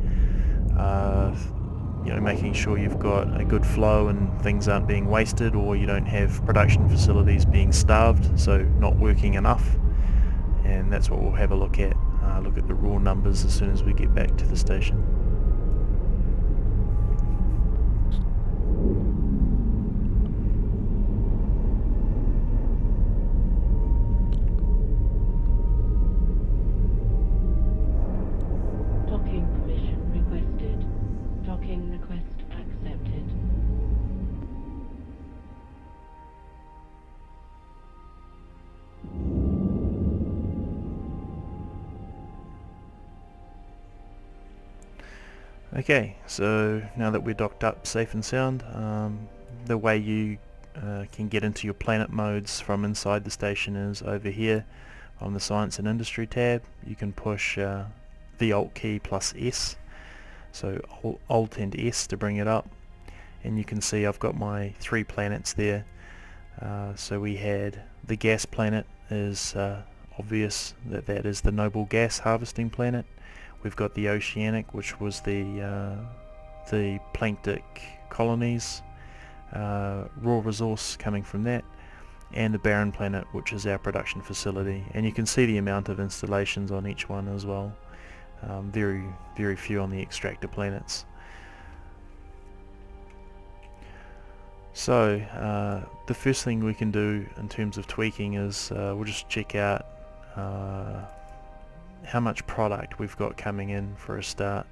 Making sure you've got a good flow and things aren't being wasted, or you don't have production facilities being starved, so not working enough. And that's what we'll have a look at. Look at the raw numbers as soon as we get back to the station. Docking permission requested. Docking request accepted. Okay, so now that we're docked up safe and sound, the way you can get into your planet modes from inside the station is over here on the Science and Industry tab. You can push the Alt key plus S, so Alt and S to bring it up, and you can see I've got my 3 planets there. So we had the gas planet is obvious that is the noble gas harvesting planet. We've got the oceanic, which was the planktic colonies, raw resource coming from that, and the barren planet, which is our production facility. And you can see the amount of installations on each one as well. Very few on the extractor planets. So the first thing we can do in terms of tweaking is we'll just check out how much product we've got coming in for a start.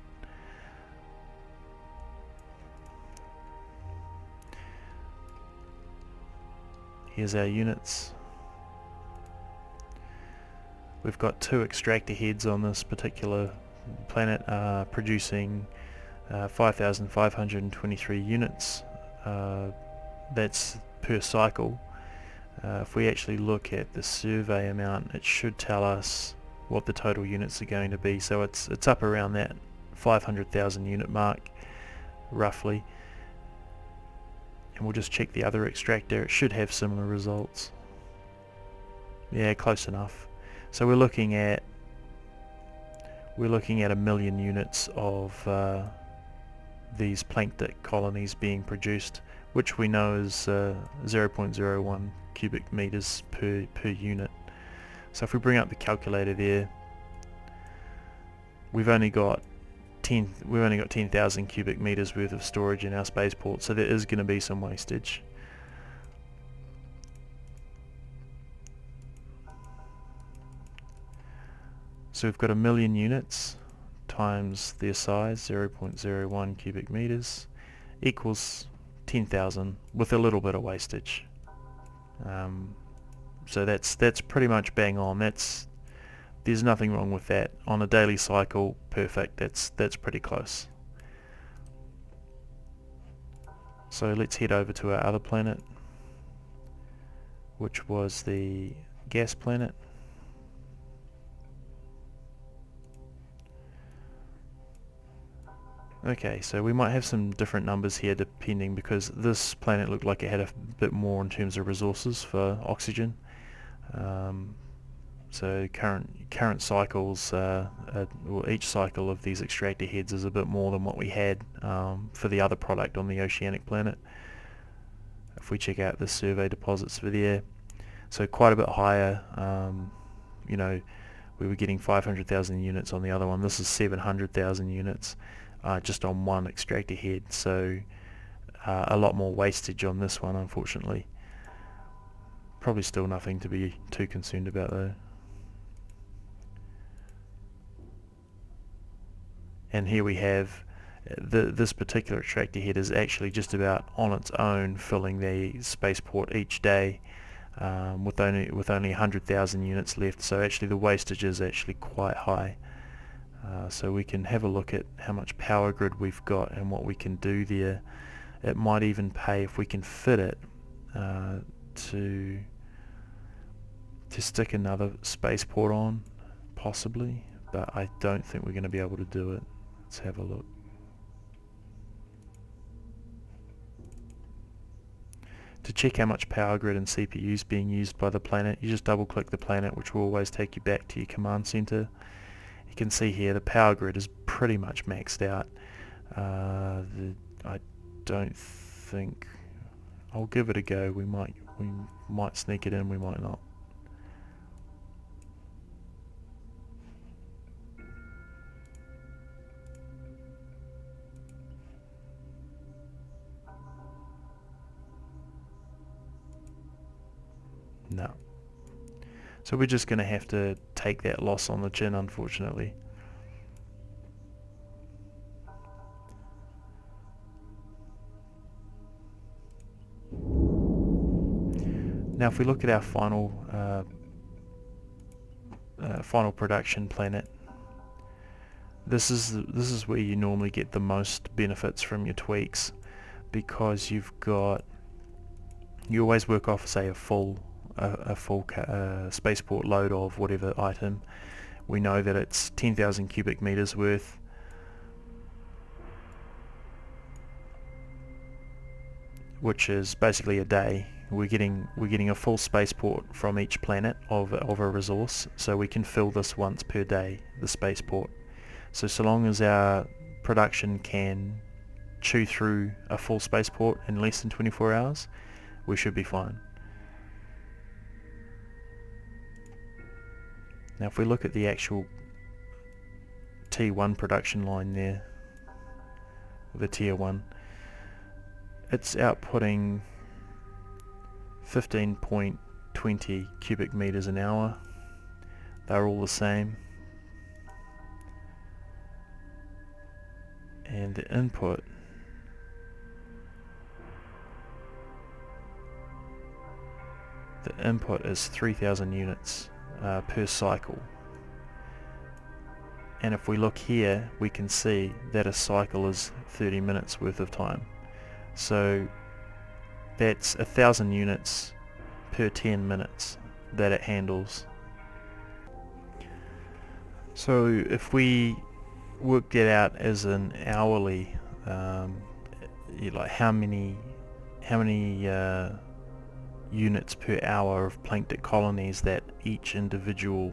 Here's our units. We've got 2 extractor heads on this particular planet producing 5,523 units. That's per cycle. If we actually look at the survey amount, it should tell us what the total units are going to be. So it's up around that 500,000 unit mark roughly. And we'll just check the other extractor. It should have similar results. Yeah, close enough. So we're looking at 1 million units of these planktic colonies being produced, which we know is 0.01 cubic meters per unit. So if we bring up the calculator there, we've only got 10,000 cubic meters worth of storage in our spaceport, so there is going to be some wastage. So we've got 1 million units times their size, 0.01 cubic meters, equals 10,000 with a little bit of wastage. So that's pretty much bang on. There's nothing wrong with that. On a daily cycle, perfect. That's pretty close. So let's head over to our other planet, which was the gas planet. Okay, so we might have some different numbers here depending, because this planet looked like it had a bit more in terms of resources for oxygen. So current cycles, well, each cycle of these extractor heads is a bit more than what we had for the other product on the oceanic planet. If we check out the survey deposits for there, so quite a bit higher. You know, we were getting 500,000 units on the other one. This is 700,000 units just on one extractor head. So a lot more wastage on this one, unfortunately. Probably still nothing to be too concerned about though. And here we have this particular extractor head is actually just about on its own filling the spaceport each day, with only 100,000 units left. So actually the wastage is actually quite high. So we can have a look at how much power grid we've got and what we can do there. It might even pay if we can fit it to stick another spaceport on, possibly, but I don't think we're going to be able to do it. Let's have a look. To check how much power grid and CPU is being used by the planet, you just double click the planet, which will always take you back to your command center. You can see here the power grid is pretty much maxed out. I don't think, I'll give it a go. We might sneak it in, we might not. No. So we're just going to have to take that loss on the chin, unfortunately. Now if we look at our final production planet, this is where you normally get the most benefits from your tweaks, because you always work off, say, a full spaceport load of whatever item. We know that it's 10,000 cubic meters worth. Which is basically a day. We're getting a full spaceport from each planet of a resource, so we can fill this once per day, the spaceport. So long as our production can chew through a full spaceport in less than 24 hours, we should be fine. Now if we look at the actual T1 production line there, the tier 1, it's outputting 15.20 cubic meters an hour. They're all the same. And the input is 3,000 units per cycle. And if we look here, we can see that a cycle is 30 minutes worth of time. So that's 1,000 units per 10 minutes that it handles. So if we work that out as an hourly, like how many units per hour of plankton colonies that each individual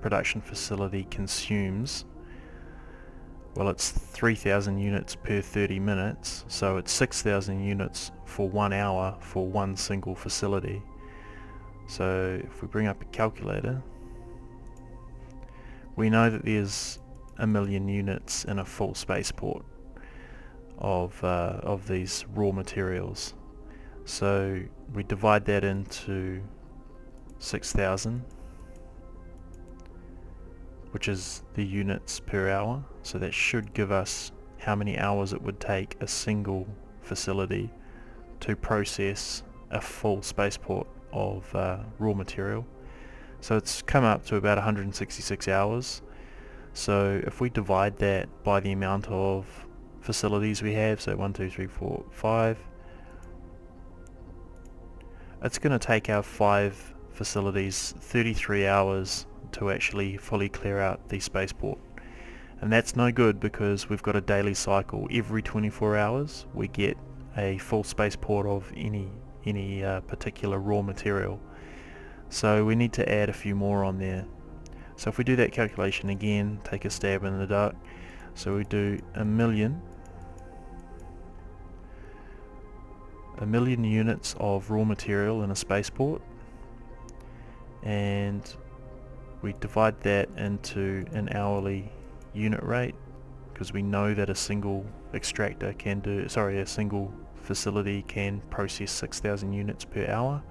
production facility consumes, well, it's 3,000 units per 30 minutes, so it's 6,000 units for 1 hour for one single facility. So if we bring up a calculator, we know that there's 1,000,000 units in a full spaceport of these raw materials. So we divide that into 6,000, which is the units per hour. So that should give us how many hours it would take a single facility to process a full spaceport of raw material. So it's come up to about 166 hours. So if we divide that by the amount of facilities we have, so 1, 2, 3, 4, 5, it's going to take our 5 facilities 33 hours to actually fully clear out the spaceport. And that's no good, because we've got a daily cycle. Every 24 hours we get a full spaceport of any particular raw material. So we need to add a few more on there. So if we do that calculation again, take a stab in the dark, so we do 1,000,000 units of raw material in a spaceport, and we divide that into an hourly unit rate, because we know that a single facility can process 6,000 units per hour.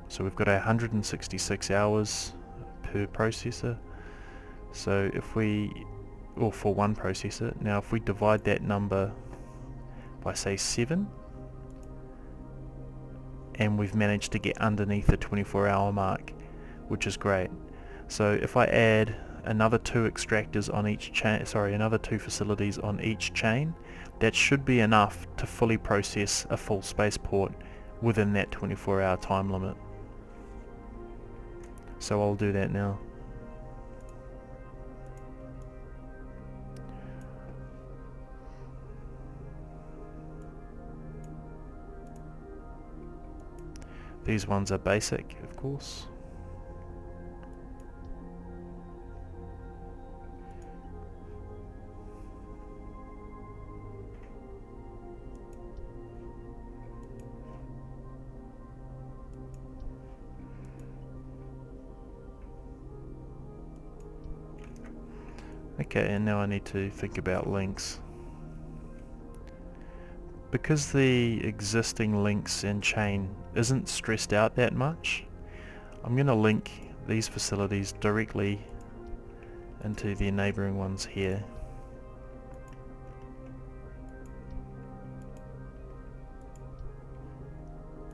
So we've got 166 hours per processor. So for one processor. Now if we divide that number by, say, 7, and we've managed to get underneath the 24-hour mark, which is great. So if I add another 2 extractors on each chain, another 2 facilities on each chain, that should be enough to fully process a full spaceport within that 24-hour time limit. So I'll do that now. These ones are basic, of course. Okay, and now I need to think about links. Because the existing links and chain isn't stressed out that much, I'm going to link these facilities directly into the neighboring ones here.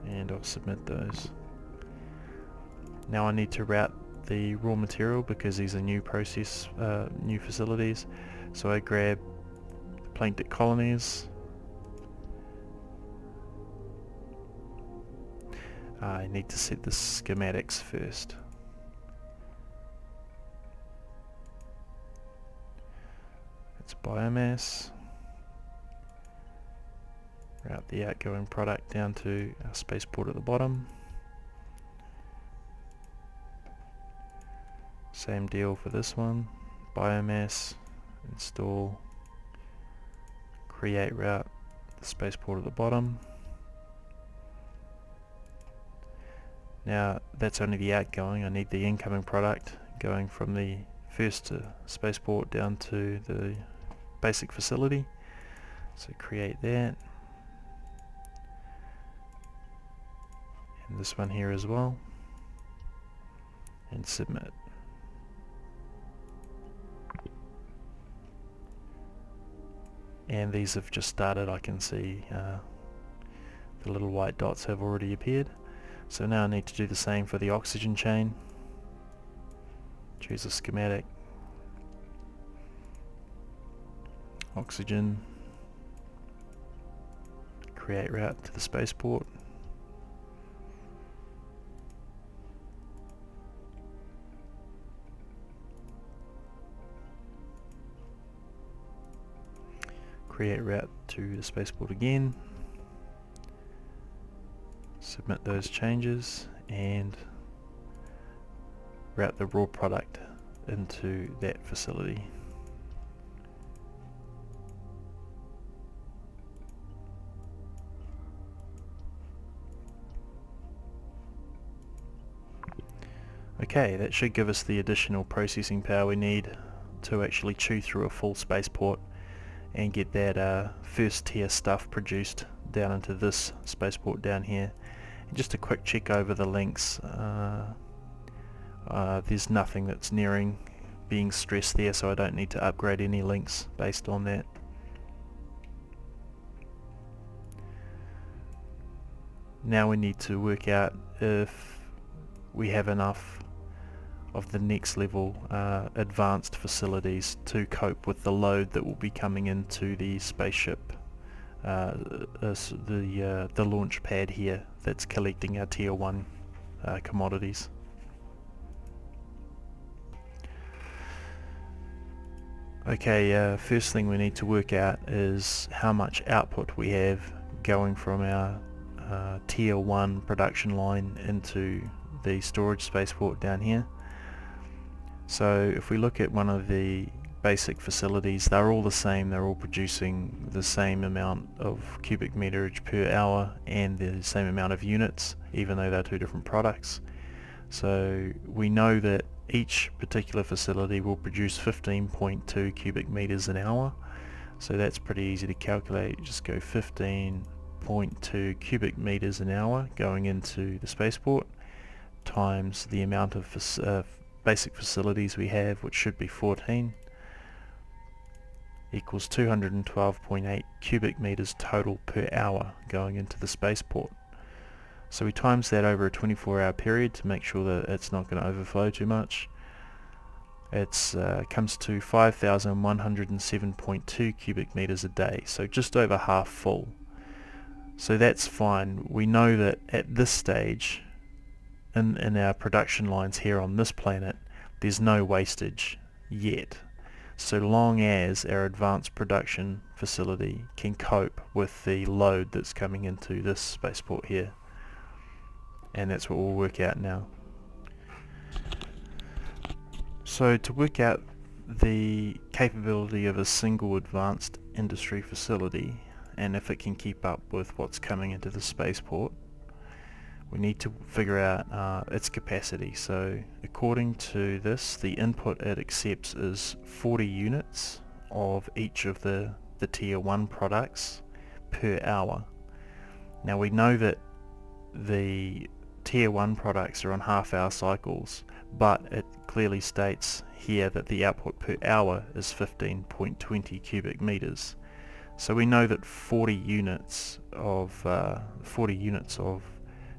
And I'll submit those. Now I need to route the raw material because these are new new facilities. So I grab the plankton colonies. I need to set the schematics first. It's biomass. Route the outgoing product down to our spaceport at the bottom. Same deal for this one. Biomass, install, create route, the spaceport at the bottom. Now that's only the outgoing. I need the incoming product going from the first spaceport down to the basic facility. So create that. And this one here as well. And submit. And these have just started. I can see the little white dots have already appeared. So now I need to do the same for the oxygen chain. Choose a schematic. Oxygen. Create route to the spaceport. Create route to the spaceport again. Submit those changes and route the raw product into that facility. Okay, that should give us the additional processing power we need to actually chew through a full spaceport and get that first tier stuff produced down into this spaceport down here. And just a quick check over the links. There's nothing that's nearing being stressed there, so I don't need to upgrade any links based on that. Now we need to work out if we have enough of the next level advanced facilities to cope with the load that will be coming into the spaceship, the launch pad here that's collecting our tier 1 commodities. Okay, first thing we need to work out is how much output we have going from our tier 1 production line into the storage spaceport down here. So if we look at one of the basic facilities, they're all the same. They're all producing the same amount of cubic meterage per hour and the same amount of units, even though they're two different products. So we know that each particular facility will produce 15.2 cubic meters an hour. So that's pretty easy to calculate. Just go 15.2 cubic meters an hour going into the spaceport times the amount of basic facilities we have, which should be 14, equals 212.8 cubic meters total per hour going into the spaceport. So we times that over a 24-hour period to make sure that it's not going to overflow too much. It comes to 5,107.2 cubic meters a day, so just over half full. So that's fine. We know that at this stage in our production lines here on this planet, there's no wastage yet, so long as our advanced production facility can cope with the load that's coming into this spaceport here. And that's what we'll work out now. So to work out the capability of a single advanced industry facility and if it can keep up with what's coming into the spaceport, we need to figure out its capacity. So according to this, the input it accepts is 40 units of each of the tier 1 products per hour. Now we know that the tier 1 products are on half-hour cycles, but it clearly states here that the output per hour is 15.20 cubic meters. So we know that 40 units of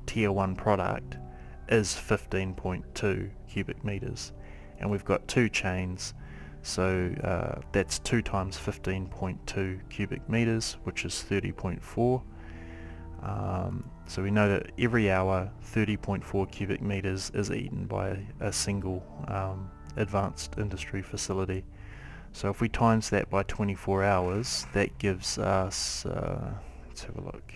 tier 1 product is 15.2 cubic meters, and we've got two chains, so that's 2 times 15.2 cubic meters, which is 30.4. So we know that every hour 30.4 cubic meters is eaten by a single advanced industry facility. So if we times that by 24 hours, that gives us, let's have a look.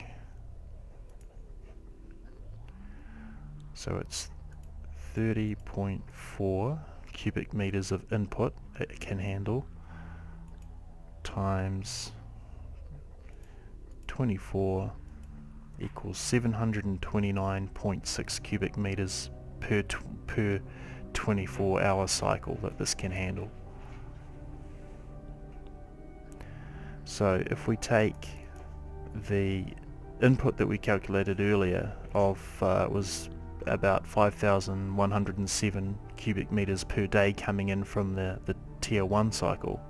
So it's 30.4 cubic meters of input it can handle times 24 equals 729.6 cubic meters per 24-hour cycle that this can handle. So if we take the input that we calculated earlier of was about 5,107 cubic meters per day coming in from the tier 1 cycle.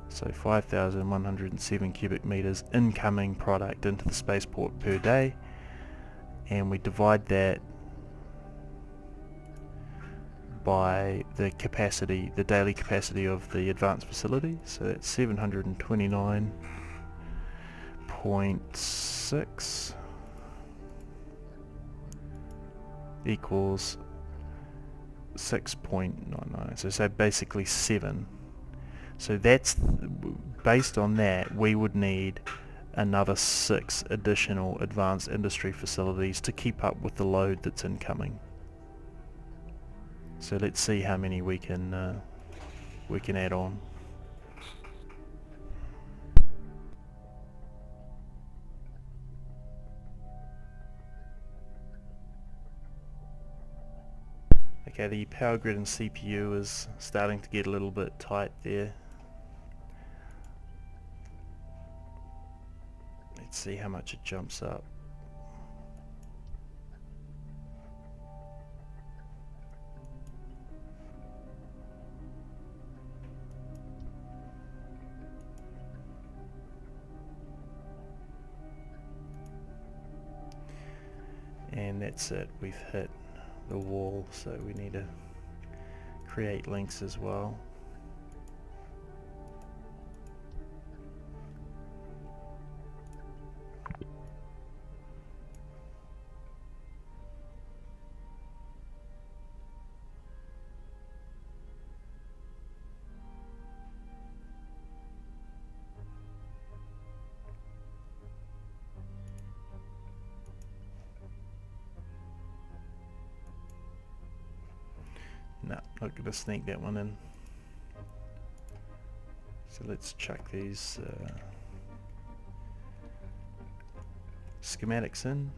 So 5,107 cubic meters incoming product into the spaceport per day, and we divide that by the capacity, the daily capacity of the advanced facility. So that's 729.6 equals 6.99, so basically 7. So that's, based on that, we would need another 6 additional advanced industry facilities to keep up with the load that's incoming. So let's see how many we can add on. Okay, the power grid and CPU is starting to get a little bit tight there. Let's see how much it jumps up. And that's it, we've hit the wall, so we need to create links as well. No, not going to sneak that one in. So let's chuck these schematics in.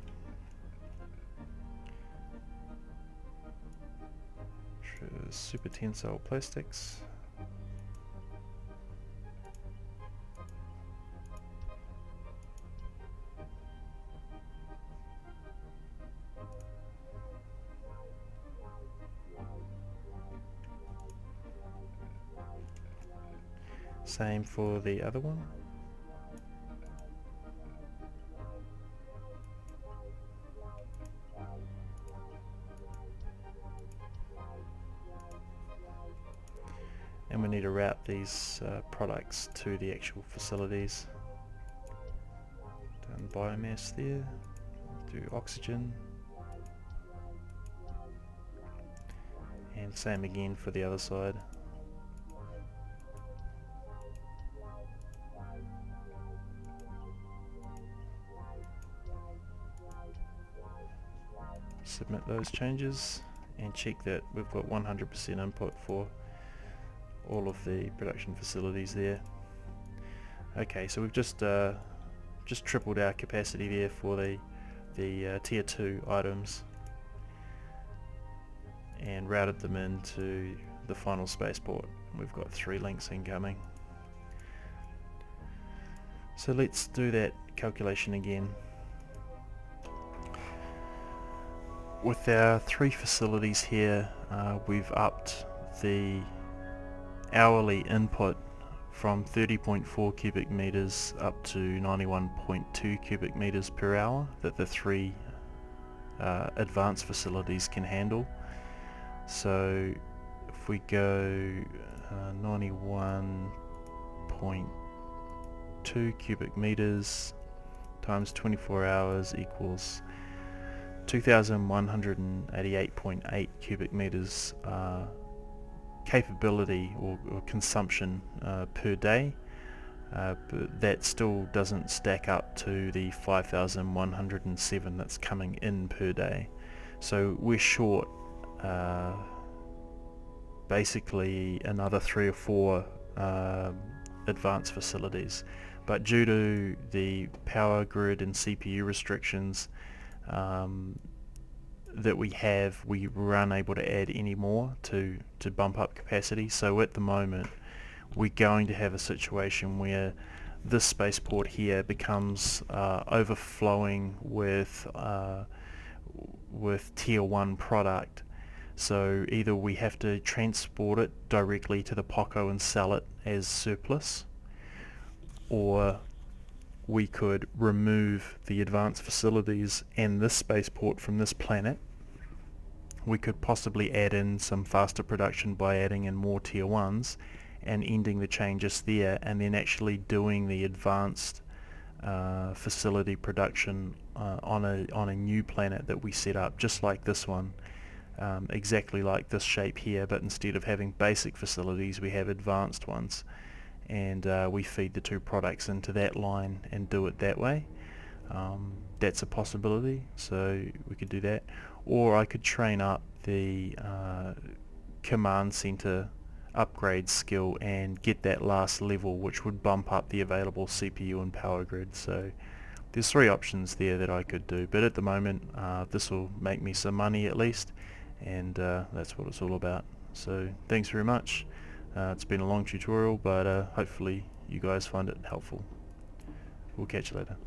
Super tensile plastics. Same for the other one. And we need to route these products to the actual facilities. Done biomass there. Do oxygen. And same again for the other side. Submit those changes and check that we've got 100% input for all of the production facilities there. Okay, so we've just tripled our capacity there for the tier 2 items and routed them into the final spaceport. We've got 3 links incoming. So let's do that calculation again. With our 3 facilities here, we've upped the hourly input from 30.4 cubic meters up to 91.2 cubic meters per hour that the 3 advanced facilities can handle. So if we go 91.2 cubic meters times 24 hours equals 2,188.8 cubic meters capability or consumption per day, but that still doesn't stack up to the 5,107 that's coming in per day. So we're short basically another 3 or 4 advanced facilities, but due to the power grid and CPU restrictions that we have, we were unable to add any more to bump up capacity. So at the moment we're going to have a situation where this spaceport here becomes overflowing with tier 1 product. So either we have to transport it directly to the POCO and sell it as surplus, or we could remove the advanced facilities and this spaceport from this planet. We could possibly add in some faster production by adding in more tier 1s and ending the chain just there, and then actually doing the advanced facility production on a new planet that we set up, just like this one, exactly like this shape here, but instead of having basic facilities we have advanced ones, and we feed the 2 products into that line and do it that way. That's a possibility, so we could do that. Or I could train up the command center upgrade skill and get that last level, which would bump up the available CPU and power grid. So there's 3 options there that I could do, but at the moment this will make me some money at least, and that's what it's all about. So thanks very much. It's been a long tutorial, but hopefully you guys find it helpful. We'll catch you later.